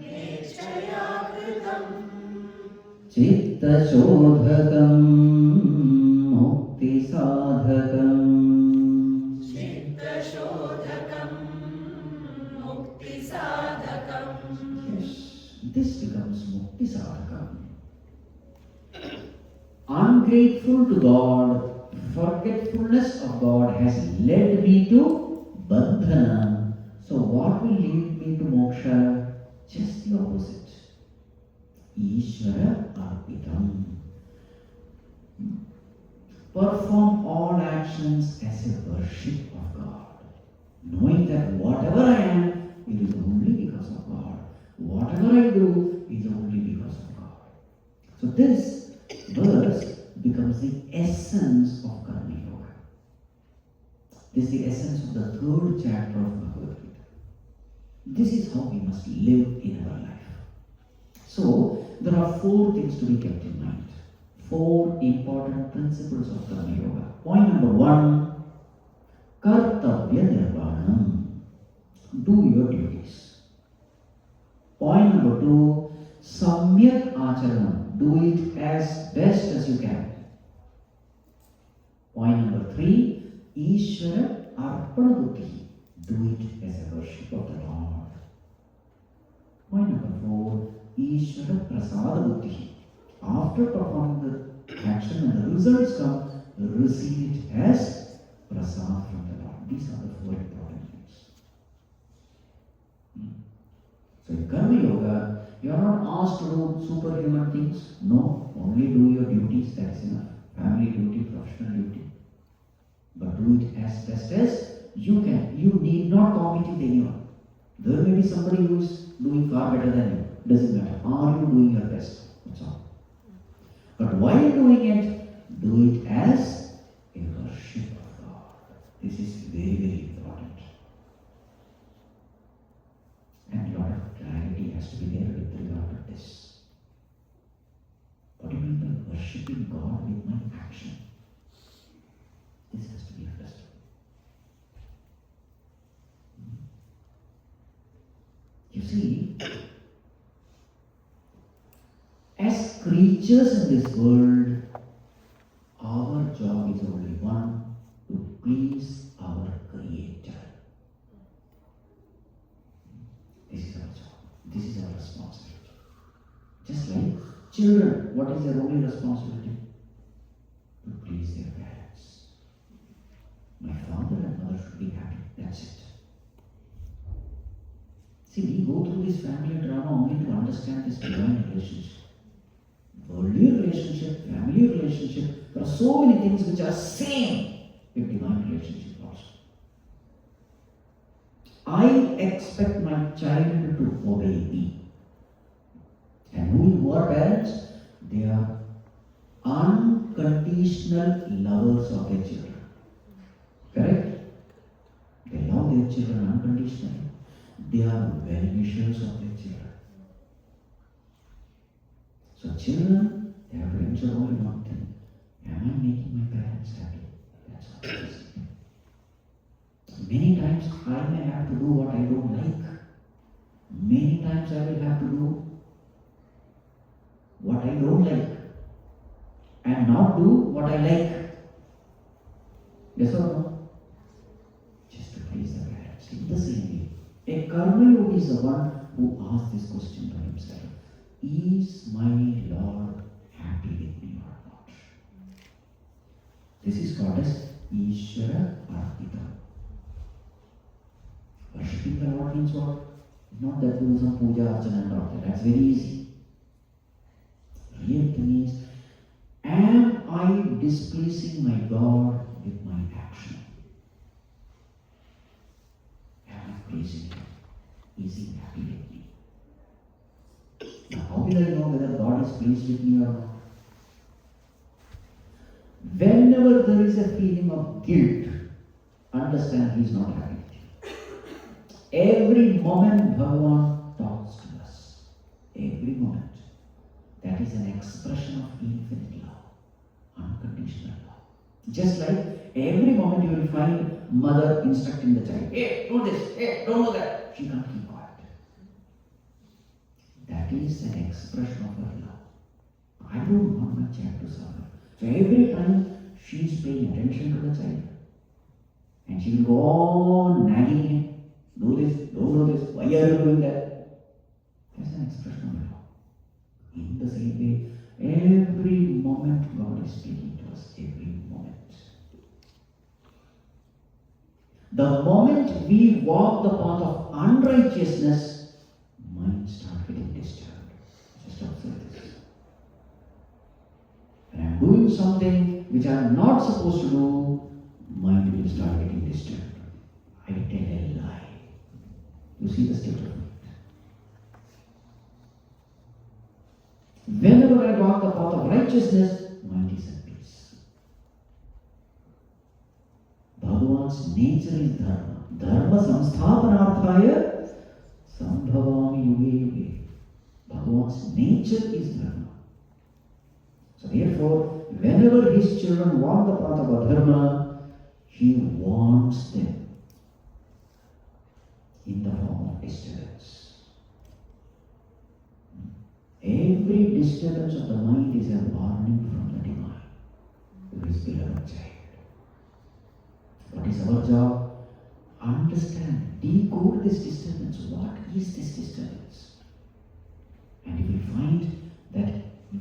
nechaya kritam. Chittashodhakam mukti sadhakam. Chittashodhakam mukti sadhakam. Yes, this becomes mukti sadhakam. Ungrateful to God, forgetfulness of God has led me to bandhana. So what will lead me to moksha? Just the opposite. Ishvara arpitam. Perform all actions as a worship of God, knowing that whatever I am, it is only because of God. Whatever I do is only because of God. So this verse becomes the essence of Karma Yoga. This is the essence of the third chapter of Bhagavad Gita. This is how we must live in our life. So there are four things to be kept in mind. Four important principles of Karma Yoga. Point number one, kartavya nirvanam. Do your duties. Point number two, samyak acharanam. Do it as best as you can. Point number three, Ishvara arpana buddhi. Do it as a worship of the Lord. Point number four, Ishvara prasada buddhi. After performing the action and the results come, receive it as prasad from the Lord. These are the four important things. So in Karma Yoga, you are not asked to do superhuman things. No, only do your duties, that's enough. Family duty, professional duty. But do it as best as you can. You need not compete with anyone. There may be somebody who is doing far better than you. Doesn't matter. Are you doing your best? That's all. But while doing it, do it as a worship of God. This is very, very important. And a lot of clarity has to be there with regard to this. What do you mean by worshipping God with my action? This has to be understood. You see, as creatures in this world, our job is only one, to please our Creator. This is our job. This is our responsibility. Just like children, what is their only responsibility? To please their parents. My father be happy. That's it. See, we go through this family drama only to understand this divine relationship. Worldly relationship, family relationship, there are so many things which are same with divine relationship also. I expect my child to obey me. And who are parents? They are unconditional lovers of their children. Correct? They love their children unconditionally. They are well-wishers of their children. So children, they have to ensure only one thing. Am I making my parents happy? That's all it is. Many times I may have to do what I don't like. Many times I will have to do what I don't like and not do what I like. Yes or no? Just to please the parents. In the same way, a karma yogi is the one who asks this question to himself. Is my Lord happy with me or not? This is called as Ishvara Arpita. Worshipping the Lord means what? Not that doing some puja, archana and all that. That's very easy. Real thing is, am I displeasing my God with my action? Am I pleasing Him? Is He happy with me? Now, how will I know whether God is pleased with me or not? Whenever there is a feeling of guilt, understand He is not happy with you. Every moment Bhagavan talks to us. Every moment. That is an expression of infinite love, unconditional love. Just like every moment you will find mother instructing the child, hey, do this, hey, don't do that. She can't keep quiet. That is an expression of her love. I don't want my child to suffer. So every time she is paying attention to the child, and she will go on nagging him, do this, don't do this, why are you doing that? That's an expression of love. In the same way, every moment God is speaking to us, every moment. The moment we walk the path of unrighteousness, mind starts getting disturbed. Just observe this. When I am doing something which I am not supposed to do, mind will start getting disturbed. I tell a lie. You see the state of mind. Whenever I walk the path of righteousness, mind is at peace. Bhagavan's nature is dharma. Dharma samsthapanarthaya sambhavami yuge yuge. Bhagavan's nature is dharma. So therefore, whenever his children walk the path of adharma, he warns them in the form of disturbance. Every disturbance of the mind is a warning from the divine to his beloved child. What is our job? Understand, decode this disturbance. What is this disturbance? And you will find that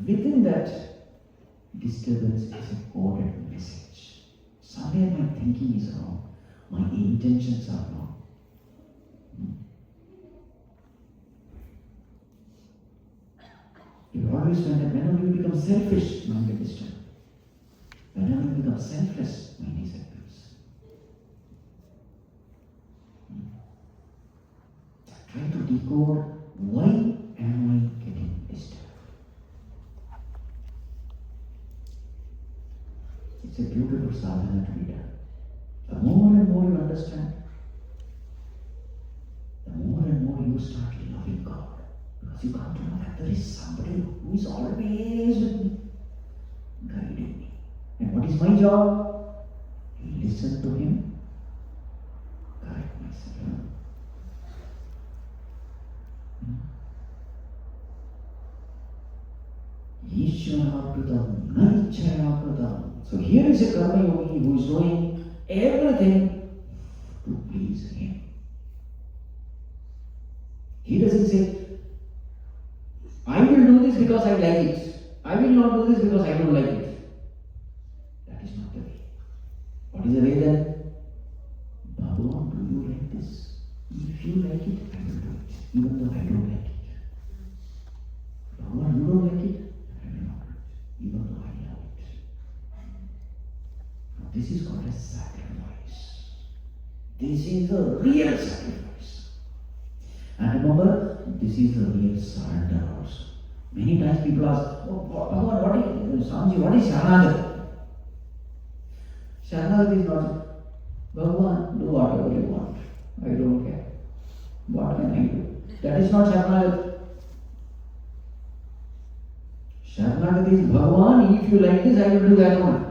within that disturbance is a coded message. Somewhere my thinking is wrong. My intentions are wrong. You always find that whenever you become selfish, mind gets disturbed. Whenever you become selfless, mind is at peace. Try to decode, why am I getting disturbed? It's a beautiful sadhana to be done. The more and more you understand, the more and more you start loving God. Because you come to know that there is somebody who is always with me, guiding me. And what is my job? Listen to Him, correct myself. Ishvarapratam, Naichayapratam. So here is a karma yogi who is doing everything to please Him. He doesn't say, I will do this because I like it. I will not do this because I don't like it. That is not the way. What is the way then? even though I don't like it. Lord, you don't like it? I will not do it, even though I love it. Now, this is called a sacrifice. This is a real sacrifice. And remember, this is a real surrender also. Many times people ask, Swamiji, what is Sharanagati? Sharanagati is not, Bhagavan, do whatever you want. I don't care. What can I do? That is not Sharanagati. Sharanagati is Bhagavan, if you like this, I will do that one.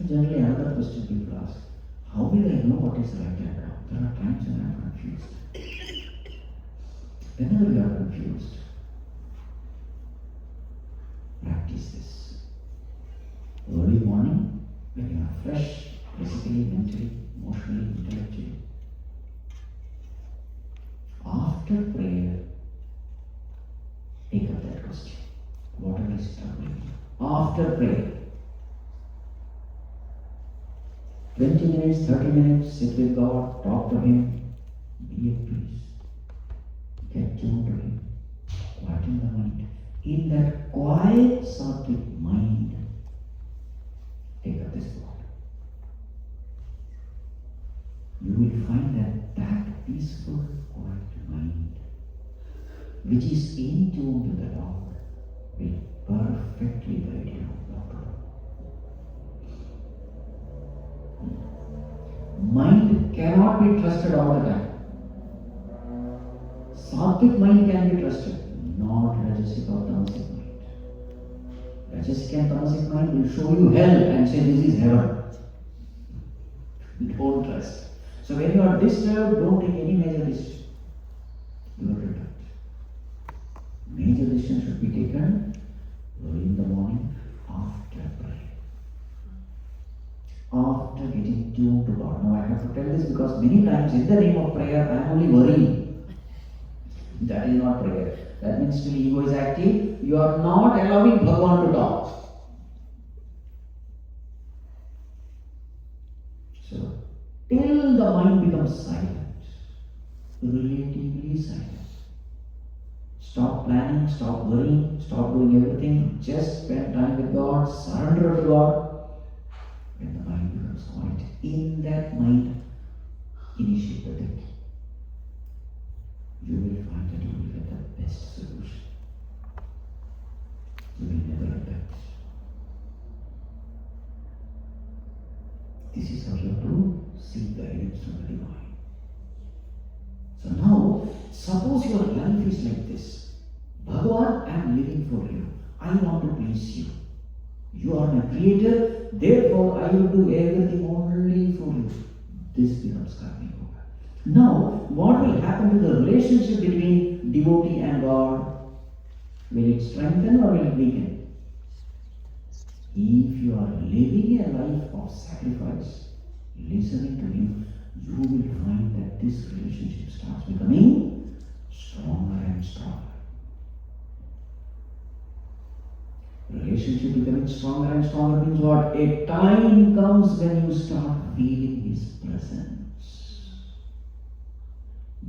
Generally, another question people ask, how will I know what is right and wrong? There are times when I am confused. Whenever you are confused, practice this. Early morning, when you are fresh, physically, mentally, emotionally, intellectually. After prayer, take up that question. Whatever is troubling you. After prayer, 20 minutes, 30 minutes, sit with God, talk to Him, be at peace. Get tuned to Him, quieten the mind. In that quiet, sattvic mind, take up this thought. You will find that peaceful, quiet mind, which is in tune with the Lord, will perfectly guide you. Mind cannot be trusted all the time. Sattvic mind can be trusted, not rajasic or tamasic mind. Rajasic and tamasic mind will show you hell and say this is heaven. Don't trust. So when you are disturbed, don't take any major decision. You are returned. Major decision should be taken early in the morning after prayer. After getting tuned to God. Now I have to tell this because many times in the name of prayer I am only worrying. That is not prayer. That means still ego is active. You are not allowing Bhagavan to talk. So, till the mind becomes silent, relatively silent. Stop planning, stop worrying, stop doing everything. Just spend time with God, surrender to God. When the mind becomes quiet, in that mind, initiate the thinking. You will find that you will get the best solution. You will never repent. This is how you have to seek guidance from the divine. So now, suppose your life is like this. Bhagavan, I am living for you. I want to please you. You are my creator, therefore I will do everything only for you. This becomes karma yoga. Now, what will happen to the relationship between devotee and God? Will it strengthen or will it weaken? If you are living a life of sacrifice, listening to Him, you will find that this relationship starts becoming stronger and stronger. Relationship becoming stronger and stronger means what? A time comes when you start feeling His presence.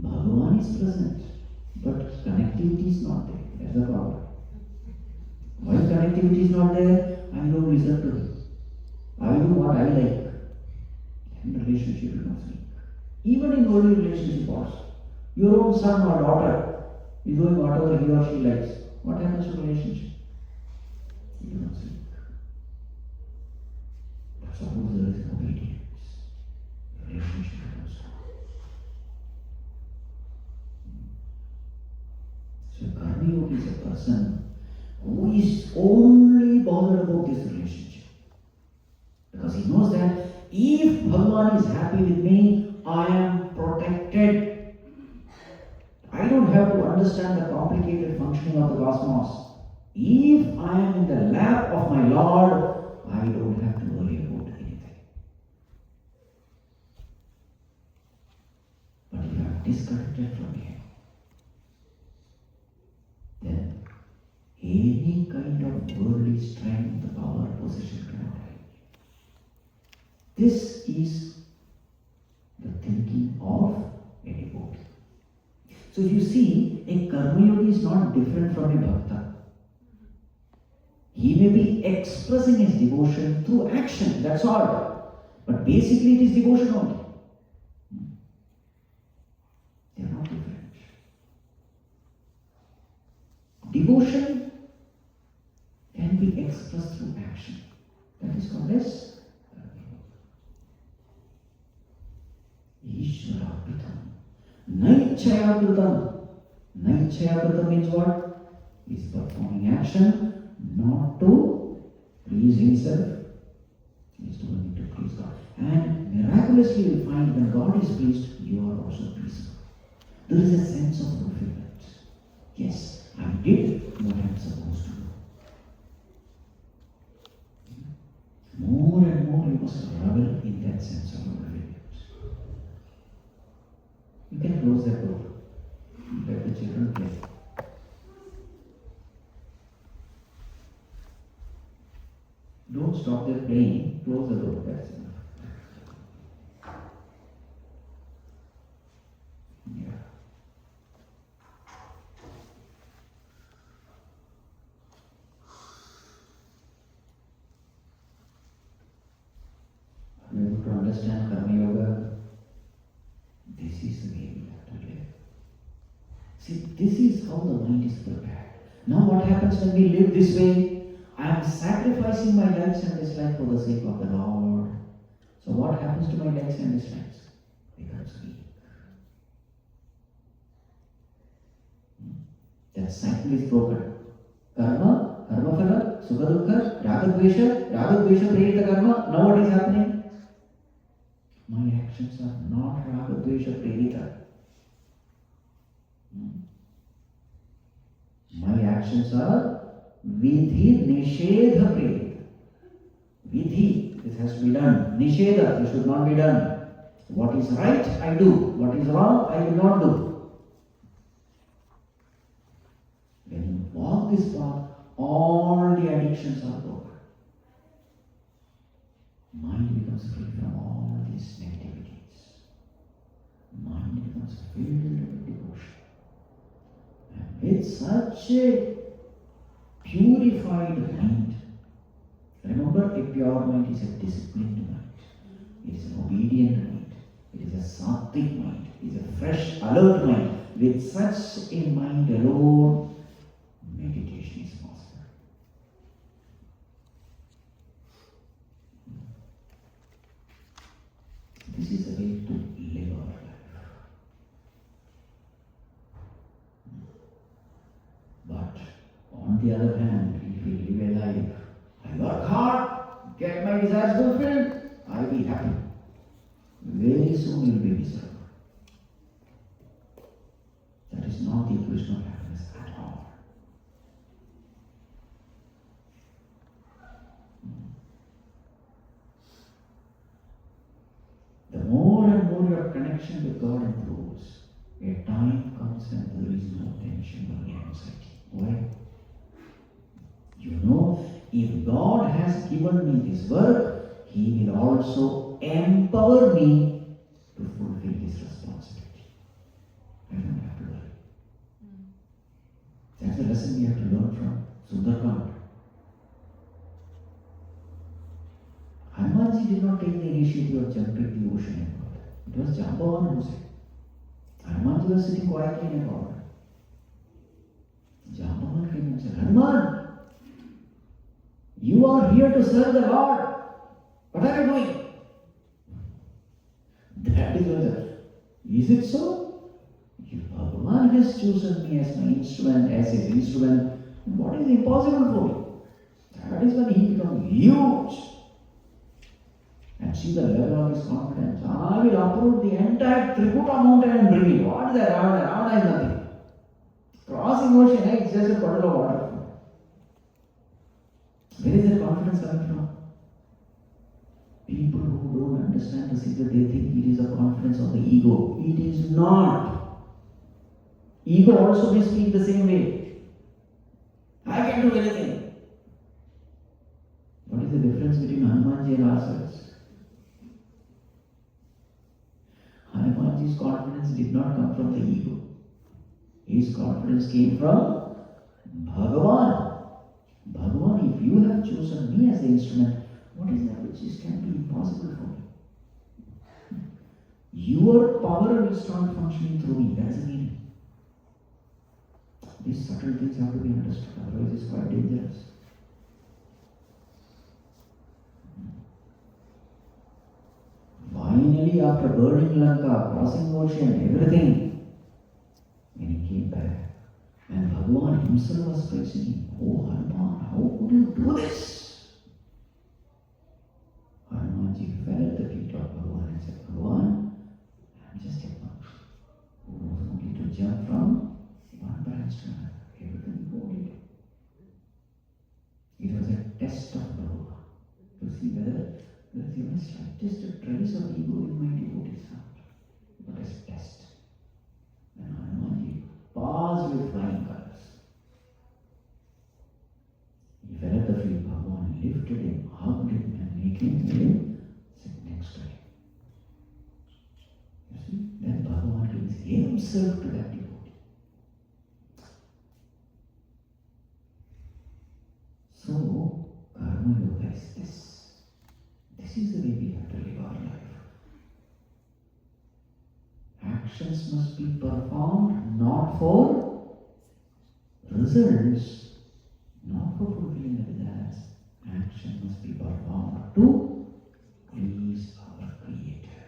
Bhagavan is present, but connectivity is not there. That's the problem. Why connectivity is not there? I don't listen to Him. I do what I like. And the relationship becomes weak. Even in holy relationship also. Your own son or daughter is doing whatever he or she likes. What happens to the relationship? You do not speak. But suppose there is obedience, the relationship becomes strong. So a karma yogi is a person who is only bothered about this relationship. Because he knows that if Bhagavan is happy with me, I am protected. I don't have to understand the complicated functioning of the cosmos. If I am in the lap of my Lord, I don't have to worry about anything. But if I am disconnected from Him, then any kind of worldly strength, power, position cannot help. This is the thinking So if you see, a karma yogi is not different from a bhakta. He may be expressing his devotion through action, that's all. But basically it is devotion only. They are not different. Devotion can be expressed through action. That is called as Ishvarapitam. Naichayakritam. Naichayakritam means what? He is performing action not to please himself. He is doing it to please God. And miraculously you find when God is pleased, you are also peaceful. There is a sense of fulfillment. Yes, I did what I am supposed to do. More and more you must revel in that sense of fulfillment. You can close that door. Let the children play. Don't stop their playing. Close the door. That's enough. Yeah. Are you able to understand Karma Yoga? This is the way we have to live. See, this is how the mind is prepared. Now what happens when we live this way? I am sacrificing my likes and dislikes for the sake of the Lord. So what happens to my likes and dislikes? Becomes weak. That cycle is broken. Karma, karma phala, sukha dukkha, raga dvesha prerita karma. Now what is happening? My actions are not raga dvesha prerita. My actions are vidhi nishedha prerita. Vidhi, this has to be done. Nishedha, this should not be done. What is right, I do. What is wrong, I will not do. When you walk this path, all the addictions are broken. Mind becomes free from all these negativities. Mind becomes filled with devotion. And with such a purified mind, remember, a pure mind is a disciplined mind. It is an obedient mind. It is a sattvic mind. It is a fresh, alert mind. With such a mind alone, meditation is possible. This is a way to live our life. But on the other hand, if we live a life, I work hard, get my desires fulfilled, I'll be happy. Very soon you'll be miserable. That is not the equation of happiness at all. The more and more your connection with God improves, a time comes when there is no tension or anxiety. Why? You know, if God has given me this work, He will also empower me to fulfill this responsibility. I don't have to worry. That's the lesson we have to learn from Sundarkand. Hanumanji did not take the initiative of jumping the ocean and water. It was Jambavan who said. Hanumanji was sitting quietly in a corner. Jambavan came and said, Hanuman, you are here to serve the Lord. What are you doing? That is what. Is it so? If Bhagavan has chosen me as my instrument, as his instrument, what is impossible for me? That is when he becomes huge. And see the level of his confidence. I will uproot the entire Trikuta mountain and bring it. What is that? Ravana is nothing. Crossing ocean, it's just a puddle of water. Where is that confidence coming from? People who don't understand the secret, they think it is the confidence of the ego. It is not. Ego also may speak the same way. I can do anything. What is the difference between Hanumanji and ourselves? Hanumanji's confidence did not come from the ego. His confidence came from Bhagavan. Bhagavan, if you have chosen me as the instrument, what is that which can be impossible for me? Your power will start functioning through me. That's the meaning. These subtle things have to be understood, otherwise it's quite dangerous. Finally, after burning Lanka, crossing ocean, everything, when he came back, and Bhagavan himself was praising him, "Oh Hanuman, how could you do this?" Hanumanji fell at the feet of Bhagavan and said, "Bhagavan, I am just a monk who knows only to jump from one branch to another. Everything you did." It was a test of Bhagavan to see whether there is even slightest a trace of ego in my devotee's heart. But as a test. And Hanumanji passed with flying colors. He fell at the feet of Bhagavan, lifted him, hugged him, and made him sit next to him. You see, then Bhagavan gives himself to that devotee. So, karma yoga is this. This is the way we have to live our life. Actions must be performed not for results, not for fulfilling the desires. Action must be performed to please our Creator.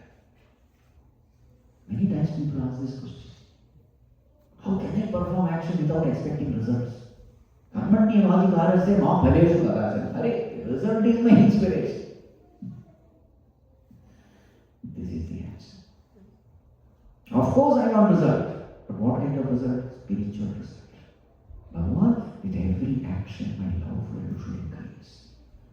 Many times people ask this question: how can I perform action without expecting results? Karmanyavadhikarasya ma phaleshu kadachana. Arey, result is my inspiration. This is the answer. Of course I want result. But what kind of result? Spiritual result. Bhagavan, with every action my love for you should increase.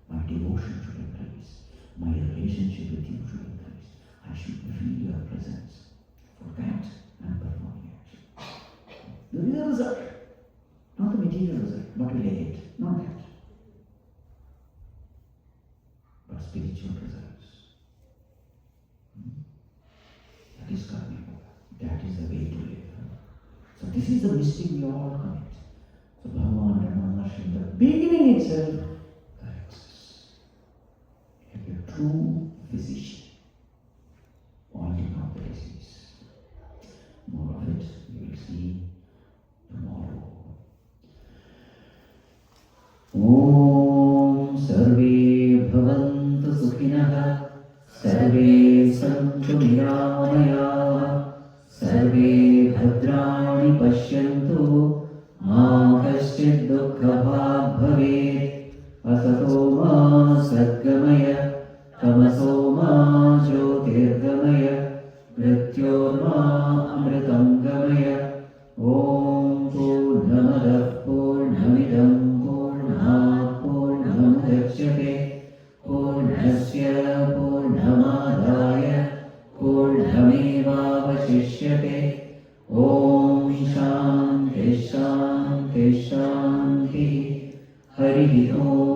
My devotion should increase. My relationship with you should increase. I should feel your presence. For that I am performing action. There is a result. Not the material result, but we like it. Not that. But spiritual results. That is karma yoga. That is the way to live. So this is the mistake we all commit. So Bhagavan Ramana in the beginning itself corrects us. Like a true physician pointing out the disease. More of it we will see tomorrow. Om Sarve Bhavantu Sukhinah Sarve Santu Niramaya Sarve Bhadrani Pashyantu Ma Kaschid Dukkha Bhag Bhavet Asato Ma Sadgamaya Tamaso Ma Jyotirgamaya Mrityor Ma Amritam Gamaya Om Purnamadav Purnamidam Purnat Purnamudachyate Purnasya Purnamadaya Purnamevavashishyate. Om Shanti Shanti Shanti. Hari Om.